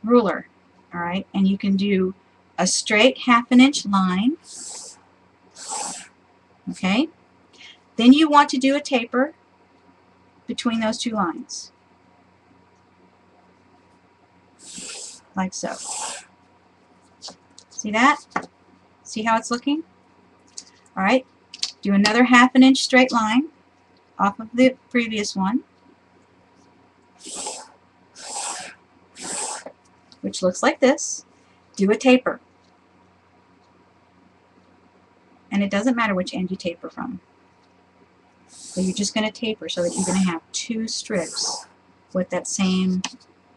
ruler, all right, and you can do a straight 1/2 inch line, okay? Then you want to do a taper between those two lines, like so. See that? See how it's looking? All right, do another 1/2 inch straight line off of the previous one, which looks like this. Do a taper. And it doesn't matter which end you taper from. So you're just going to taper so that you're going to have two strips with that same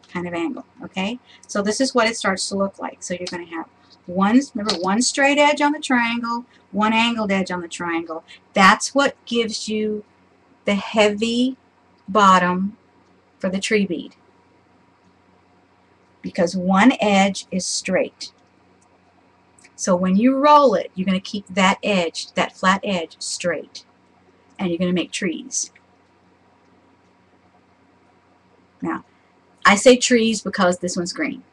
kind of angle, okay? So this is what it starts to look like. So you're going to have remember, one straight edge on the triangle, one angled edge on the triangle. That's what gives you the heavy bottom for the tree bead, because one edge is straight. So when you roll it, you're going to keep that edge, that flat edge, straight, and you're going to make trees. Now, I say trees because this one's green.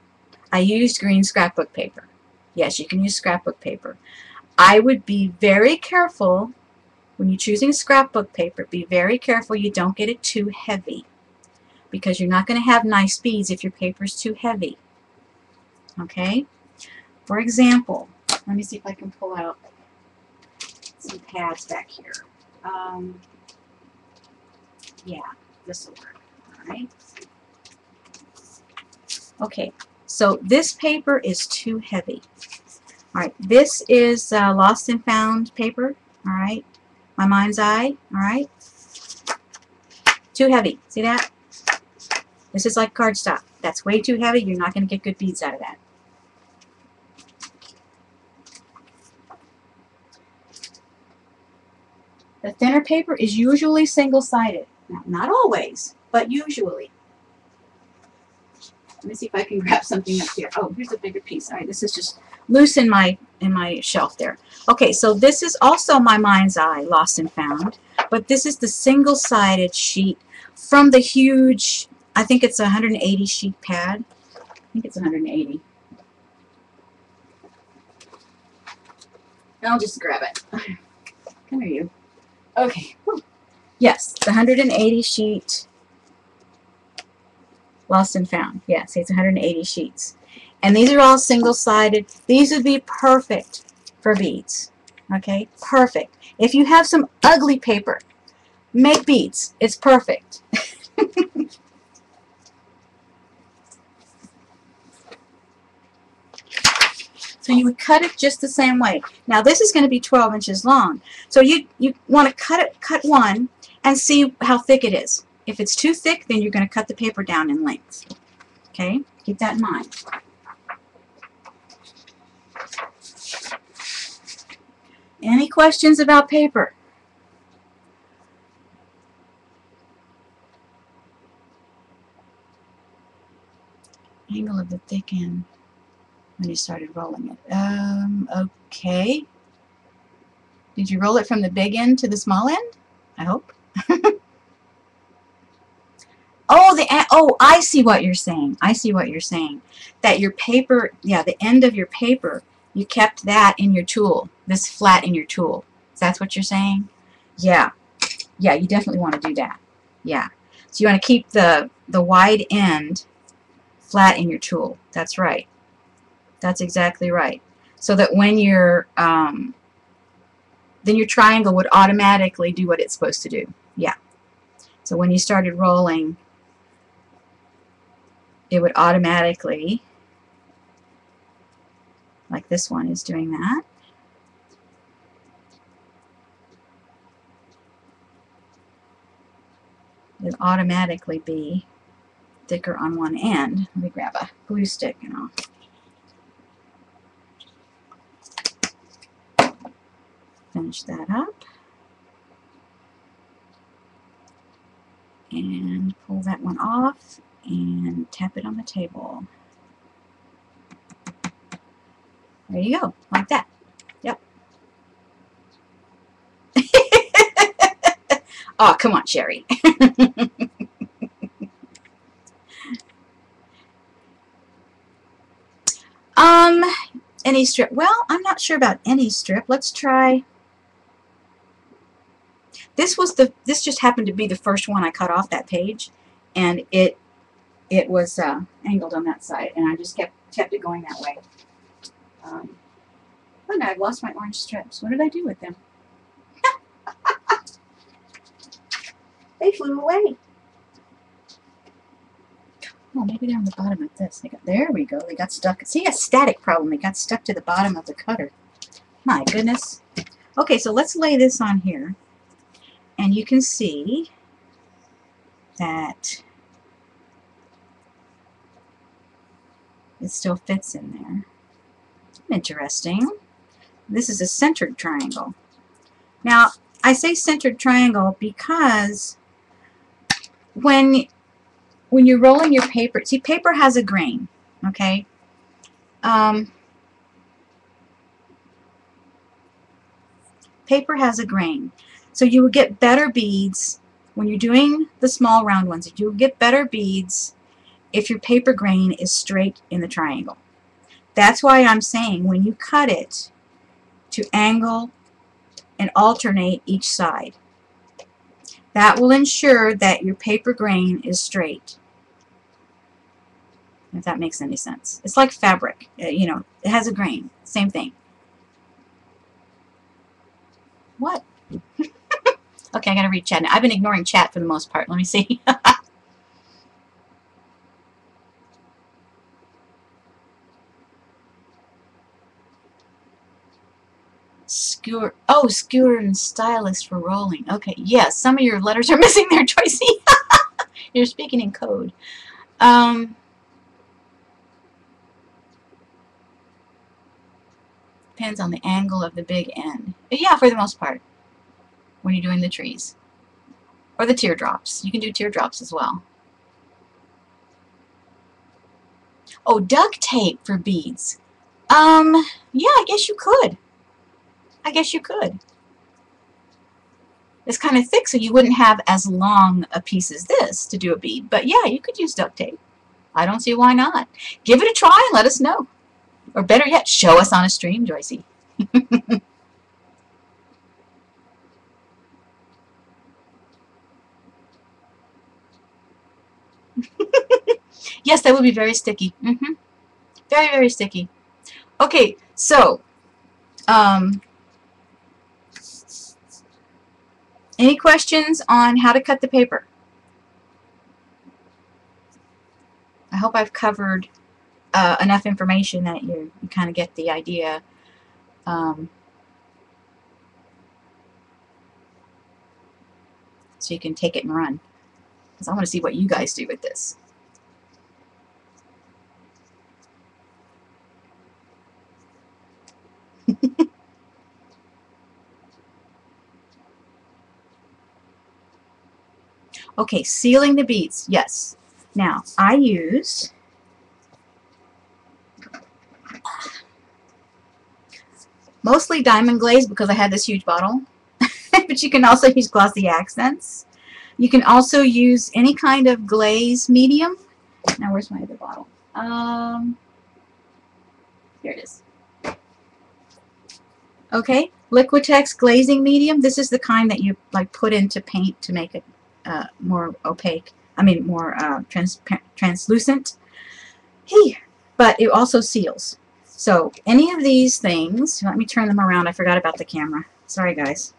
I used green scrapbook paper. Yes, you can use scrapbook paper. I would be very careful when you're choosing scrapbook paper. Be very careful you don't get it too heavy, because you're not going to have nice beads if your paper is too heavy. Okay? For example, let me see if I can pull out some pads back here. Yeah, this will work. All right. Okay, so this paper is too heavy. All right, this is Lost and Found paper. All right, my mind's eye. All right, too heavy. See that? This is like cardstock. That's way too heavy. You're not going to get good beads out of that. The thinner paper is usually single-sided. Now, not always, but usually. Let me see if I can grab something up here. Oh, here's a bigger piece. All right, this is just loose in my shelf there. Okay, so this is also my mind's eye, Lost and Found, but this is the single-sided sheet from the huge, I think it's a 180 sheet pad. I think it's 180. I'll just grab it. Come here, you. Okay. Yes, the 180 sheet Lost and Found. Yeah, see, it's 180 sheets. And these are all single-sided. These would be perfect for beads. Okay, perfect. If you have some ugly paper, make beads. It's perfect. So you would cut it just the same way. Now this is going to be 12 inches long. So you want to cut one and see how thick it is. If it's too thick, then you're going to cut the paper down in length. Okay? Keep that in mind. Any questions about paper? Angle of the thick end when you started rolling it. Okay. Did you roll it from the big end to the small end? I hope. Oh, I see what you're saying. I see what you're saying. That your paper, yeah, the end of your paper, you kept that in your tool, this flat in your tool. That's what you're saying? Yeah. Yeah, you definitely want to do that. Yeah. So you want to keep the wide end flat in your tool. That's right. That's exactly right. So that when you're, then your triangle would automatically do what it's supposed to do. Yeah. So when you started rolling, it would automatically, like this one is doing that. It would automatically be thicker on one end. Let me grab a glue stick and I'll finish that up. And pull that one off and tap it on the table. There you go, like that. Yep. Oh, come on, Sherry. Any strip. Well, I'm not sure about any strip. Let's try. This just happened to be the first one I cut off that page, and it was angled on that side, and I just kept it going that way. Oh, no, I've lost my orange strips. What did I do with them? They flew away. Oh, maybe they're on the bottom of this. There we go. They got stuck. See, a static problem. They got stuck to the bottom of the cutter. My goodness. Okay, so let's lay this on here. And you can see that it still fits in there. Interesting. This is a centered triangle. Now, I say centered triangle because when you're rolling your paper, see, paper has a grain, okay? Paper has a grain. So you will get better beads when you're doing the small round ones. You will get better beads if your paper grain is straight in the triangle. That's why I'm saying when you cut it, to angle and alternate each side. That will ensure that your paper grain is straight. If that makes any sense. It's like fabric. You know, it has a grain. Same thing. What? Okay, I gotta read chat now. I've been ignoring chat for the most part. Let me see. Skewer. Oh, skewer and stylus for rolling. Okay, yes, yeah, some of your letters are missing there, Tracy. You're speaking in code. Depends on the angle of the big end. But yeah, for the most part, when you're doing the trees. Or the teardrops. You can do teardrops as well. Oh, duct tape for beads. Yeah, I guess you could. I guess you could. It's kind of thick, so you wouldn't have as long a piece as this to do a bead. But yeah, you could use duct tape. I don't see why not. Give it a try and let us know. Or better yet, show us on a stream, Joycey. Yes, that would be very sticky. Very, very sticky. Okay, so any questions on how to cut the paper? I hope I've covered enough information that you kind of get the idea. So you can take it and run. Because I want to see what you guys do with this. Okay, sealing the beads. Yes. Now, I use mostly diamond glaze because I had this huge bottle. But you can also use glossy accents. You can also use any kind of glaze medium. Now, where's my other bottle? Here it is. Okay, Liquitex glazing medium. This is the kind that you like put into paint to make it more opaque. I mean, more translucent. Hey, but it also seals. So any of these things. Let me turn them around. I forgot about the camera. Sorry, guys.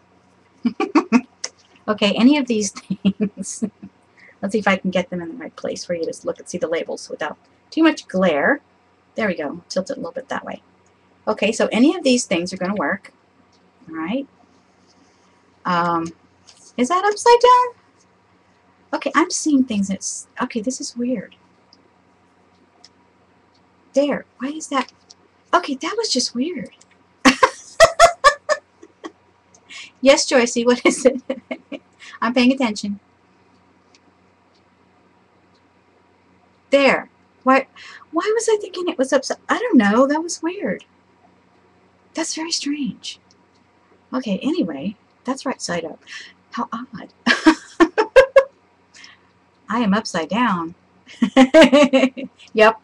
Okay, any of these things. Let's see if I can get them in the right place for you to look and see the labels without too much glare. There we go. Tilt it a little bit that way. Okay, so any of these things are going to work. All right. Is that upside down? Okay, I'm seeing things that's... Okay, this is weird. There. Why is that? Okay, that was just weird. Yes, Joycey, what is it? I'm paying attention. There. Why was I thinking it was upside? I don't know. That was weird. That's very strange. Okay, anyway, that's right side up. How odd. I am upside down. Yep.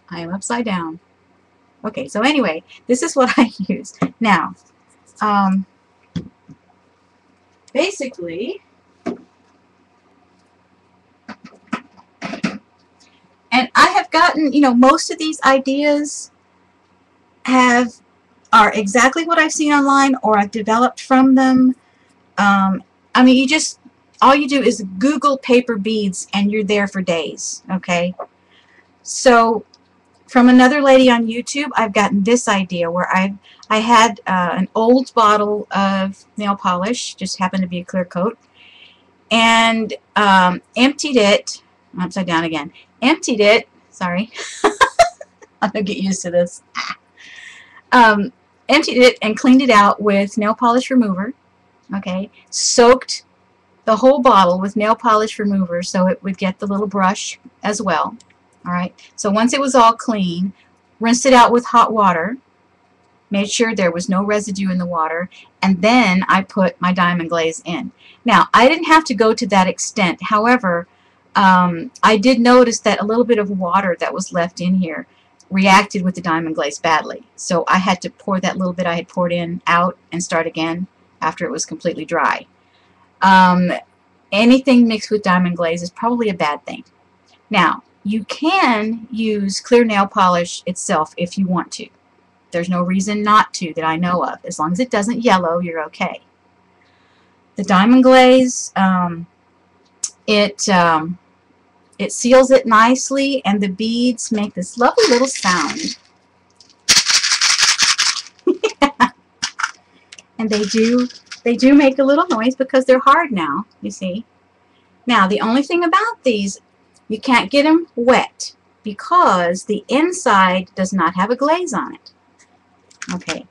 I am upside down. Okay, so anyway, this is what I use. Now, basically, and I have gotten, you know, most of these ideas are exactly what I've seen online, or I've developed from them. I mean, all you do is Google paper beads and you're there for days, okay? So from another lady on YouTube, I've gotten this idea where I had an old bottle of nail polish, just happened to be a clear coat, and emptied it, upside down again, emptied it, sorry, I'm going to get used to this, emptied it and cleaned it out with nail polish remover, okay, soaked the whole bottle with nail polish remover so it would get the little brush as well. Alright, so once it was all clean, rinsed it out with hot water, made sure there was no residue in the water, and then I put my diamond glaze in. Now, I didn't have to go to that extent. However, I did notice that a little bit of water that was left in here reacted with the diamond glaze badly. So I had to pour that little bit I had poured in out and start again after it was completely dry. Anything mixed with diamond glaze is probably a bad thing. Now, you can use clear nail polish itself if you want to. There's no reason not to that I know of. As long as it doesn't yellow, you're okay. The diamond glaze, it seals it nicely, and the beads make this lovely little sound. And they do make a little noise because they're hard now, you see. Now, the only thing about these, you can't get them wet because the inside does not have a glaze on it. Okay,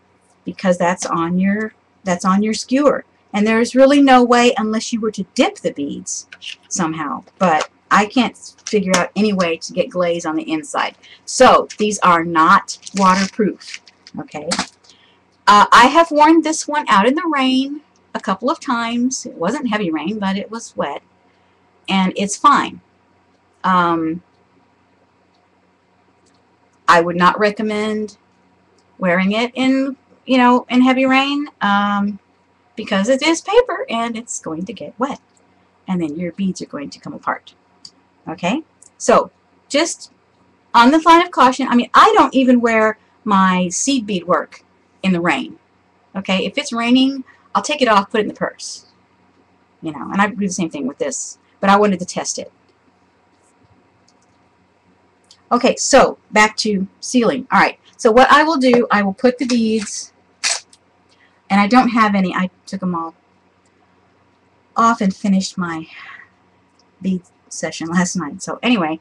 because that's on your skewer. And there's really no way unless you were to dip the beads somehow. But I can't figure out any way to get glaze on the inside. So these are not waterproof. Okay. I have worn this one out in the rain a couple of times. It wasn't heavy rain, but it was wet. And it's fine. I would not recommend wearing it in, you know, in heavy rain because it is paper and it's going to get wet. And then your beads are going to come apart. Okay? So, just on the line of caution, I mean, I don't even wear my seed bead work in the rain. Okay? If it's raining, I'll take it off, put it in the purse. You know, and I do the same thing with this. But I wanted to test it. Okay, so back to sealing. Alright, so what I will do, I will put the beads, and I don't have any, I took them all off and finished my bead session last night. So anyway,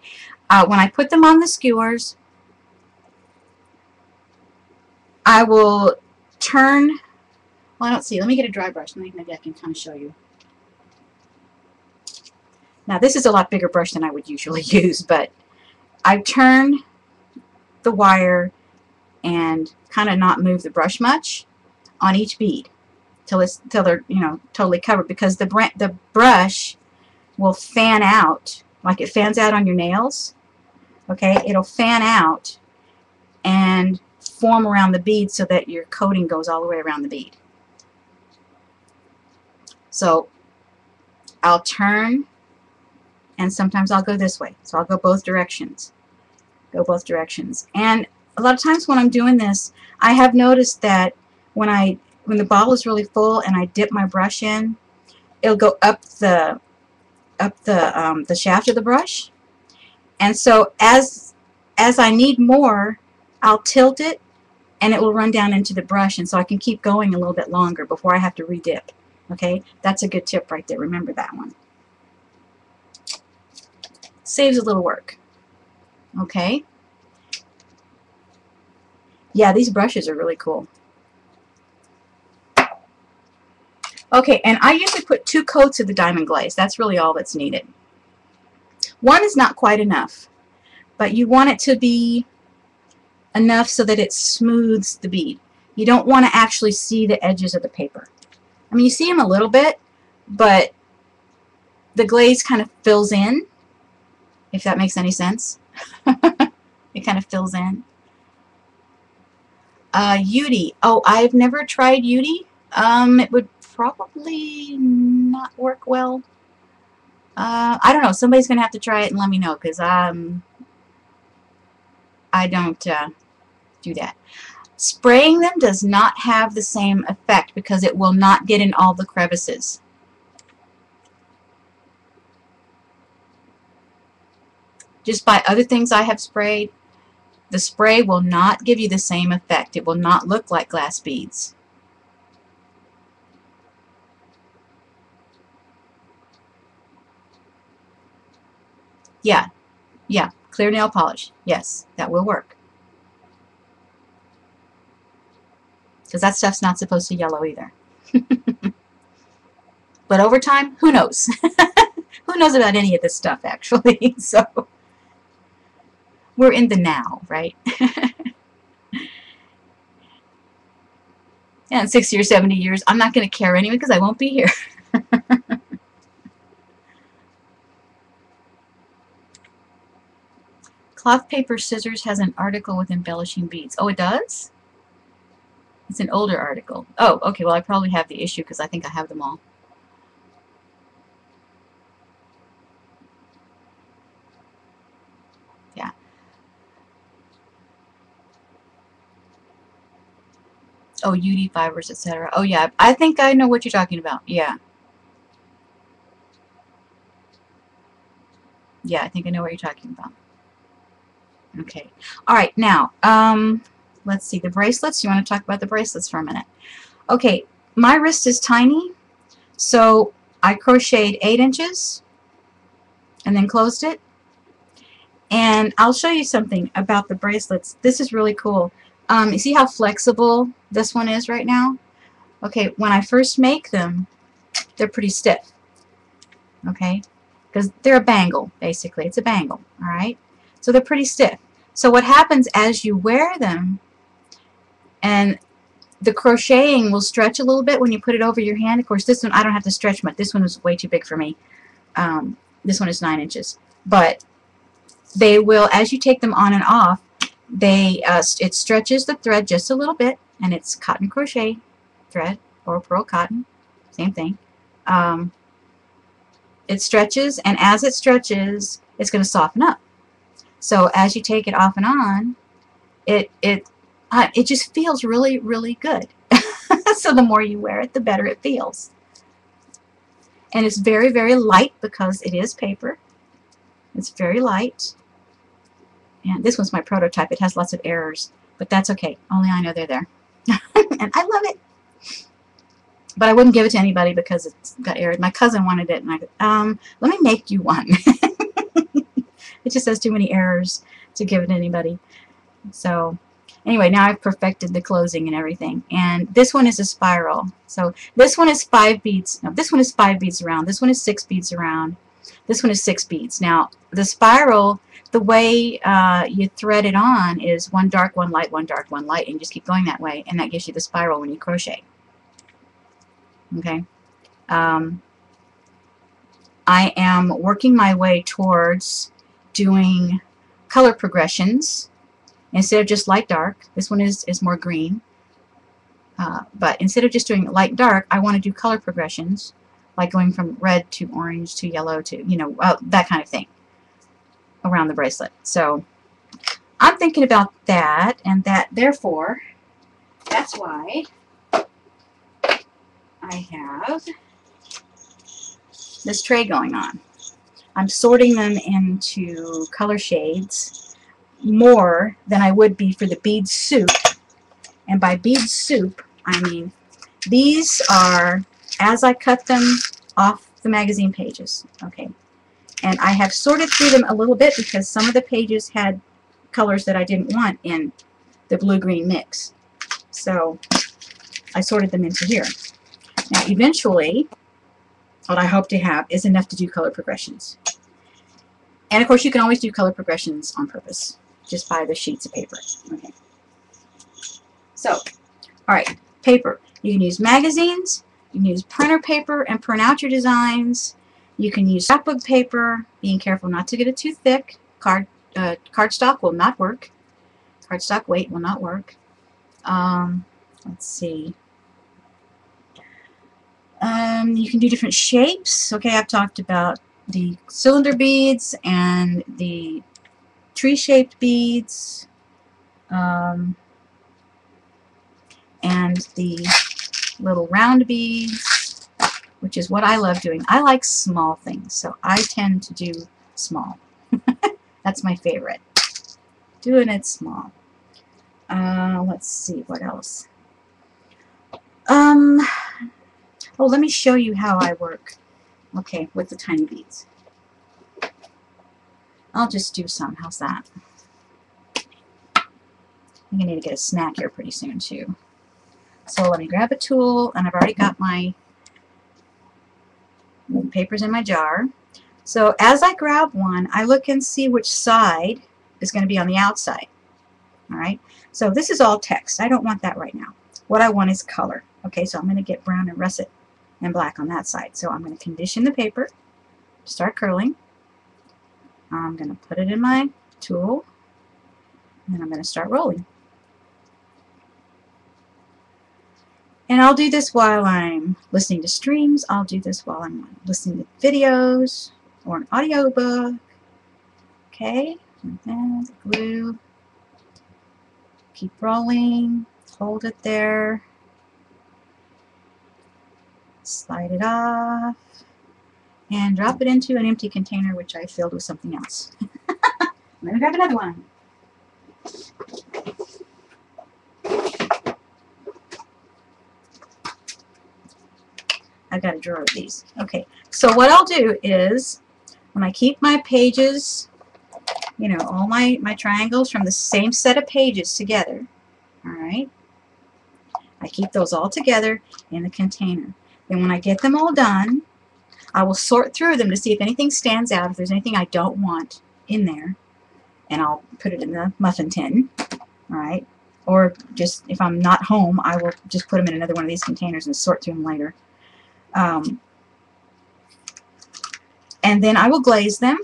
when I put them on the skewers, I will turn, well, I don't see, let me get a dry brush, maybe I can kind of show you. Now this is a lot bigger brush than I would usually use, but I turn the wire and kind of not move the brush much on each bead till they're, you know, totally covered, because the brush will fan out like it fans out on your nails. Okay, it'll fan out and form around the bead so that your coating goes all the way around the bead. So I'll turn, and sometimes I'll go this way. So I'll go both directions. Go both directions. And a lot of times when I'm doing this, I have noticed that when the bottle is really full and I dip my brush in, it'll go up the shaft of the brush. And so as I need more, I'll tilt it and it will run down into the brush, and so I can keep going a little bit longer before I have to re-dip. Okay? That's a good tip right there. Remember that one. Saves a little work. Okay? Yeah, these brushes are really cool. Okay, and I usually put 2 coats of the diamond glaze. That's really all that's needed. One is not quite enough, but you want it to be enough so that it smooths the bead. You don't want to actually see the edges of the paper. I mean, you see them a little bit, but the glaze kind of fills in, if that makes any sense. It kind of fills in. Udi. Oh, I've never tried Udi. It would probably not work well. I don't know. Somebody's going to have to try it and let me know, because I don't do that. Spraying them does not have the same effect because it will not get in all the crevices. Just by other things I have sprayed, the spray will not give you the same effect. It will not look like glass beads. Yeah, clear nail polish. Yes, that will work. Because that stuff's not supposed to yellow either. But over time, who knows? Who knows about any of this stuff, actually? So we're in the now, right? Yeah, in 60 or 70 years, I'm not going to care anyway because I won't be here. Cloth Paper Scissors has an article with embellishing beads. Oh, it does? It's an older article. Oh, okay, well, I probably have the issue because I think I have them all. Yeah. Oh, UD fibers, etc. Oh, yeah, I think I know what you're talking about. Yeah. Yeah, I think I know what you're talking about. Okay. All right, now, let's see, the bracelets. You want to talk about the bracelets for a minute? Okay, my wrist is tiny, so I crocheted 8 inches and then closed it. And I'll show you something about the bracelets. This is really cool. You see how flexible this one is right now? Okay, when I first make them, they're pretty stiff. Okay, because they're a bangle, basically. It's a bangle, all right? So they're pretty stiff. So what happens as you wear them, and the crocheting will stretch a little bit when you put it over your hand. Of course, this one I don't have to stretch much. This one is way too big for me. This one is 9 inches. But they will, as you take them on and off, it stretches the thread just a little bit, and it's cotton crochet thread or pearl cotton, same thing. It stretches, and as it stretches, it's going to soften up. So as you take it off and on, it just feels really, really good. So the more you wear it, the better it feels. And it's very, very light because it is paper. It's very light. And this one's my prototype. It has lots of errors, but that's okay. Only I know they're there. And I love it. But I wouldn't give it to anybody because it's got errors. My cousin wanted it, and I said, let me make you one. It just has too many errors to give it to anybody. So anyway, now I've perfected the closing and everything. And this one is a spiral. So this one is 5 beads. No, this one is 5 beads around. This one is 6 beads around. This one is 6 beads. Now, the spiral, the way you thread it on is 1 dark, 1 light, 1 dark, 1 light, and you just keep going that way, and that gives you the spiral when you crochet. Okay. I am working my way towards doing color progressions instead of just light dark. This one is more green. But instead of just doing light dark, I want to do color progressions, like going from red to orange to yellow to, you know, that kind of thing around the bracelet. So I'm thinking about that, and that therefore, that's why I have this tray going on. I'm sorting them into color shades more than I would be for the bead soup. And by bead soup, I mean these are as I cut them off the magazine pages. Okay. And I have sorted through them a little bit because some of the pages had colors that I didn't want in the blue-green mix. So I sorted them into here. Now eventually, what I hope to have is enough to do color progressions. And of course you can always do color progressions on purpose, just by the sheets of paper. Okay. So, alright, paper. You can use magazines, you can use printer paper and print out your designs. You can use scrapbook paper, being careful not to get it too thick. Cardstock will not work. Cardstock weight will not work. Let's see. You can do different shapes. Okay, I've talked about the cylinder beads and the tree-shaped beads, and the little round beads, which is what I love doing. I like small things, so I tend to do small. That's my favorite. Doing it small. Let's see, what else? Oh, let me show you how I work. Okay, with the tiny beads. I'll just do some. How's that? I'm going to need to get a snack here pretty soon, too. So let me grab a tool, and I've already got my papers in my jar. So as I grab one, I look and see which side is going to be on the outside. Alright, so this is all text. I don't want that right now. What I want is color. Okay, so I'm going to get brown and russet and black on that side. So I'm going to condition the paper, start curling. I'm going to put it in my tool, and then I'm going to start rolling. And I'll do this while I'm listening to streams. I'll do this while I'm listening to videos or an audiobook. Okay, and then the glue. Keep rolling. Hold it there. Slide it off. And drop it into an empty container, which I filled with something else. I'm going to grab another one. I've got a drawer of these. Okay, so what I'll do is, when I keep my pages, you know, all my triangles from the same set of pages together, alright, I keep those all together in the container. Then when I get them all done, I will sort through them to see if anything stands out, if there's anything I don't want in there, and I'll put it in the muffin tin, alright, or just, if I'm not home, I will just put them in another one of these containers and sort through them later. And then I will glaze them,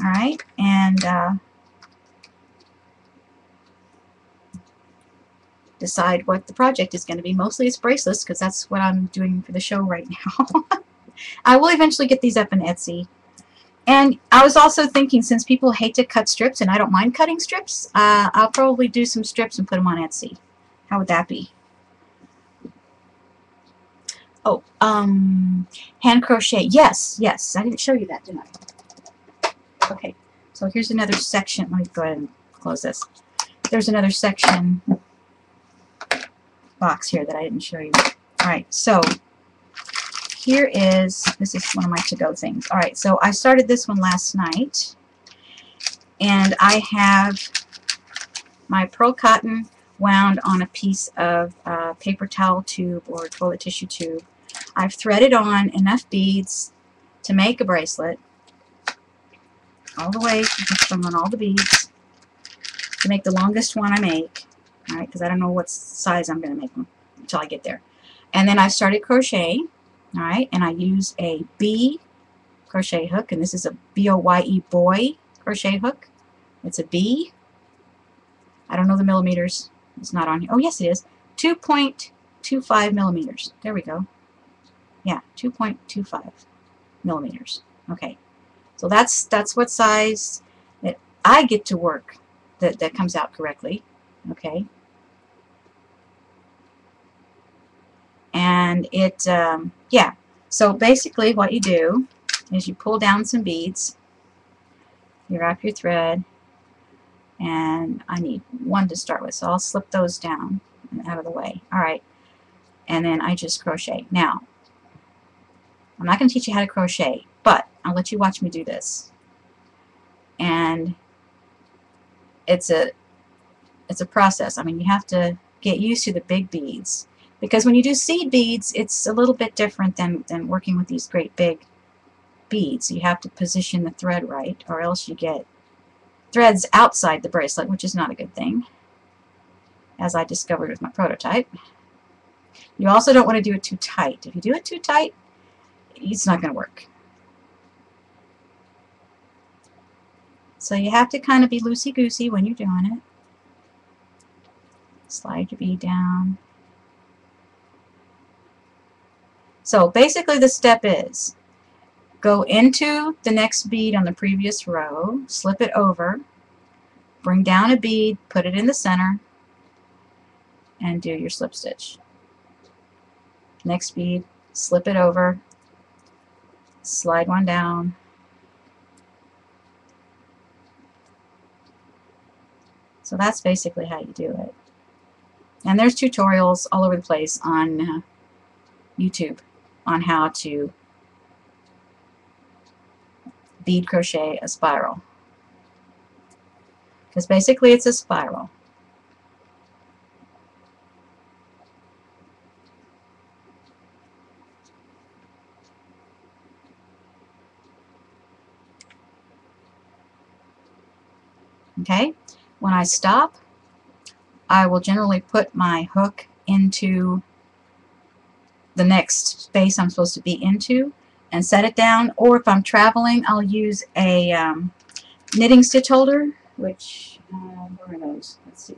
alright, and decide what the project is going to be. Mostly it's bracelets, because that's what I'm doing for the show right now. I will eventually get these up in Etsy. And I was also thinking, since people hate to cut strips, and I don't mind cutting strips, I'll probably do some strips and put them on Etsy. How would that be? Oh, hand crochet. Yes, yes. I didn't show you that, didn't I? Okay, so here's another section. Let me go ahead and close this. There's another section box here that I didn't show you. Alright, so here is, this is one of my to-go things. Alright, so I started this one last night, and I have my pearl cotton wound on a piece of paper towel tube or toilet tissue tube. I've threaded on enough beads to make a bracelet, all the way, just on all the beads, to make the longest one I make, alright, because I don't know what size I'm going to make them until I get there. And then I started crochet, alright, and I use a B crochet hook, and this is a B-O-Y-E boy crochet hook. It's a B. I don't know the millimeters. It's not on here. Oh, yes, it is. 2.25 millimeters. There we go. Yeah, 2.25 millimeters. Okay. So that's what size that I get to work that comes out correctly. Okay. And it, yeah. So basically what you do is you pull down some beads, you wrap your thread, and I need one to start with, so I'll slip those down and out of the way. Alright, and then I just crochet. Now, I'm not going to teach you how to crochet, but I'll let you watch me do this. And it's a process. I mean, you have to get used to the big beads, because when you do seed beads, it's a little bit different than working with these great big bead, so you have to position the thread right, or else you get threads outside the bracelet, which is not a good thing, as I discovered with my prototype. You also don't want to do it too tight. If you do it too tight, it's not going to work. So you have to kind of be loosey-goosey when you're doing it. Slide your bead down. So basically the step is go into the next bead on the previous row, slip it over, bring down a bead, put it in the center, and do your slip stitch. Next bead, slip it over, slide one down, so that's basically how you do it. And there's tutorials all over the place on YouTube on how to bead crochet a spiral, because basically it's a spiral. Okay, when I stop, I will generally put my hook into the next space I'm supposed to be into and set it down, or if I'm traveling, I'll use a knitting stitch holder, which, where are those? Let's see.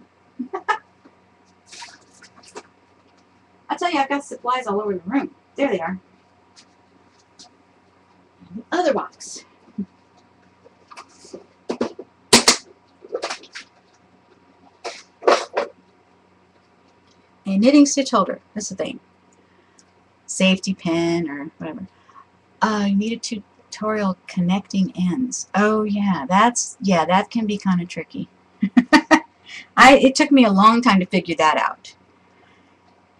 I tell you, I've got supplies all over the room. There they are. The other box. A knitting stitch holder. That's the thing. Safety pin or whatever. You need a tutorial connecting ends. Oh yeah, that can be kind of tricky. It took me a long time to figure that out.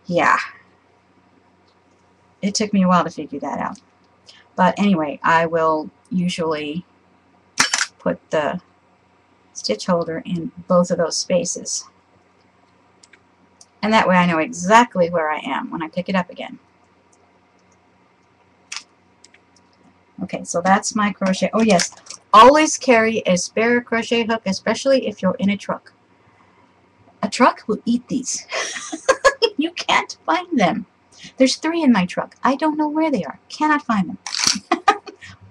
Yeah. It took me a while to figure that out. But anyway, I will usually put the stitch holder in both of those spaces. And that way I know exactly where I am when I pick it up again. Okay, so that's my crochet. Oh yes, always carry a spare crochet hook, especially if you're in a truck. A truck will eat these. You can't find them. There's 3 in my truck. I don't know where they are. Cannot find them.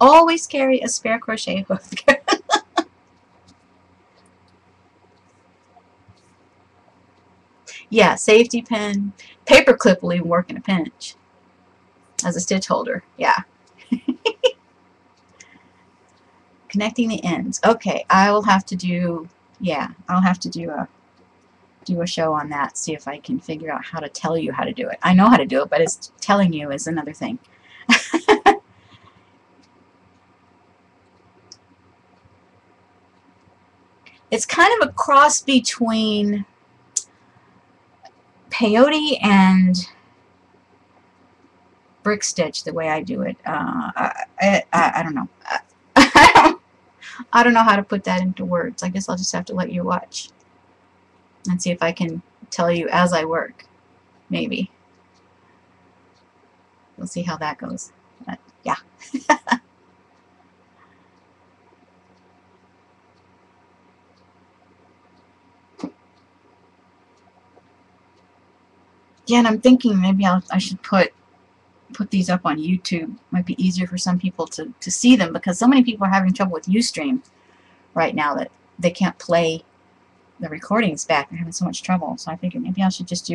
Always carry a spare crochet hook. Yeah, safety pin. Paper clip will even work in a pinch as a stitch holder. Yeah. Connecting the ends. Okay, I will have to do, yeah, I'll have to do a show on that, see if I can figure out how to tell you how to do it. I know how to do it, but it's telling you is another thing. It's kind of a cross between peyote and brick stitch, the way I do it. I don't know. I don't know how to put that into words. I guess I'll just have to let you watch and see if I can tell you as I work. Maybe. We'll see how that goes. But, yeah. Yeah, and I'm thinking maybe I should put these up on YouTube. Might be easier for some people to see them, because so many people are having trouble with Ustream right now that they can't play the recordings back. They're having so much trouble. So I figured maybe I should just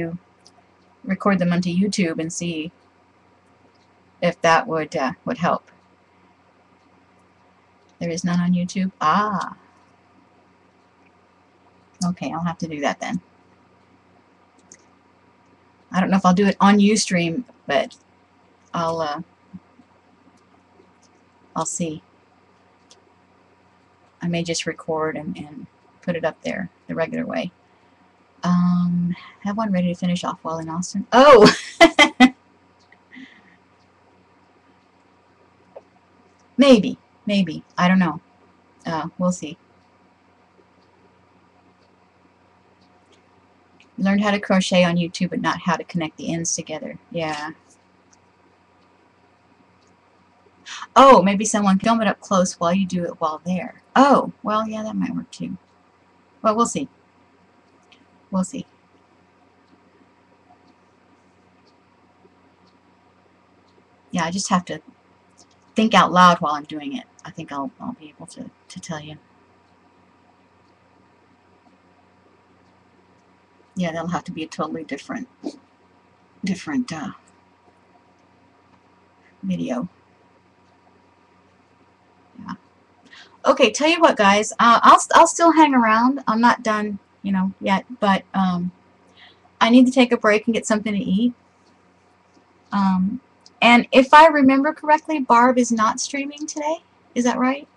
record them onto YouTube and see if that would help. There is none on YouTube? Ah. Okay, I'll have to do that then. I don't know if I'll do it on Ustream, but I'll see. I may just record and put it up there the regular way. Have one ready to finish off while in Austin. Oh! Maybe. I don't know. We'll see. Learned how to crochet on YouTube, but not how to connect the ends together. Yeah. Oh, maybe someone can film it up close while you do it while there. Oh, well, yeah, that might work too. Well, we'll see. We'll see. Yeah, I just have to think out loud while I'm doing it. I think I'll be able to tell you. Yeah, that'll have to be a totally different video. Yeah. Okay, tell you what, guys. I'll still hang around. I'm not done, you know, yet, but I need to take a break and get something to eat. And if I remember correctly, Barb is not streaming today. Is that right?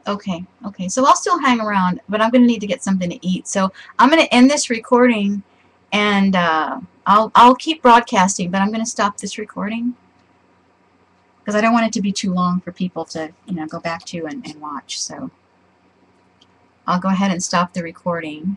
Okay, okay. So I'll still hang around, but I'm going to need to get something to eat. So I'm going to end this recording, and I'll keep broadcasting, but I'm going to stop this recording because I don't want it to be too long for people to, you know, go back to and watch. So I'll go ahead and stop the recording.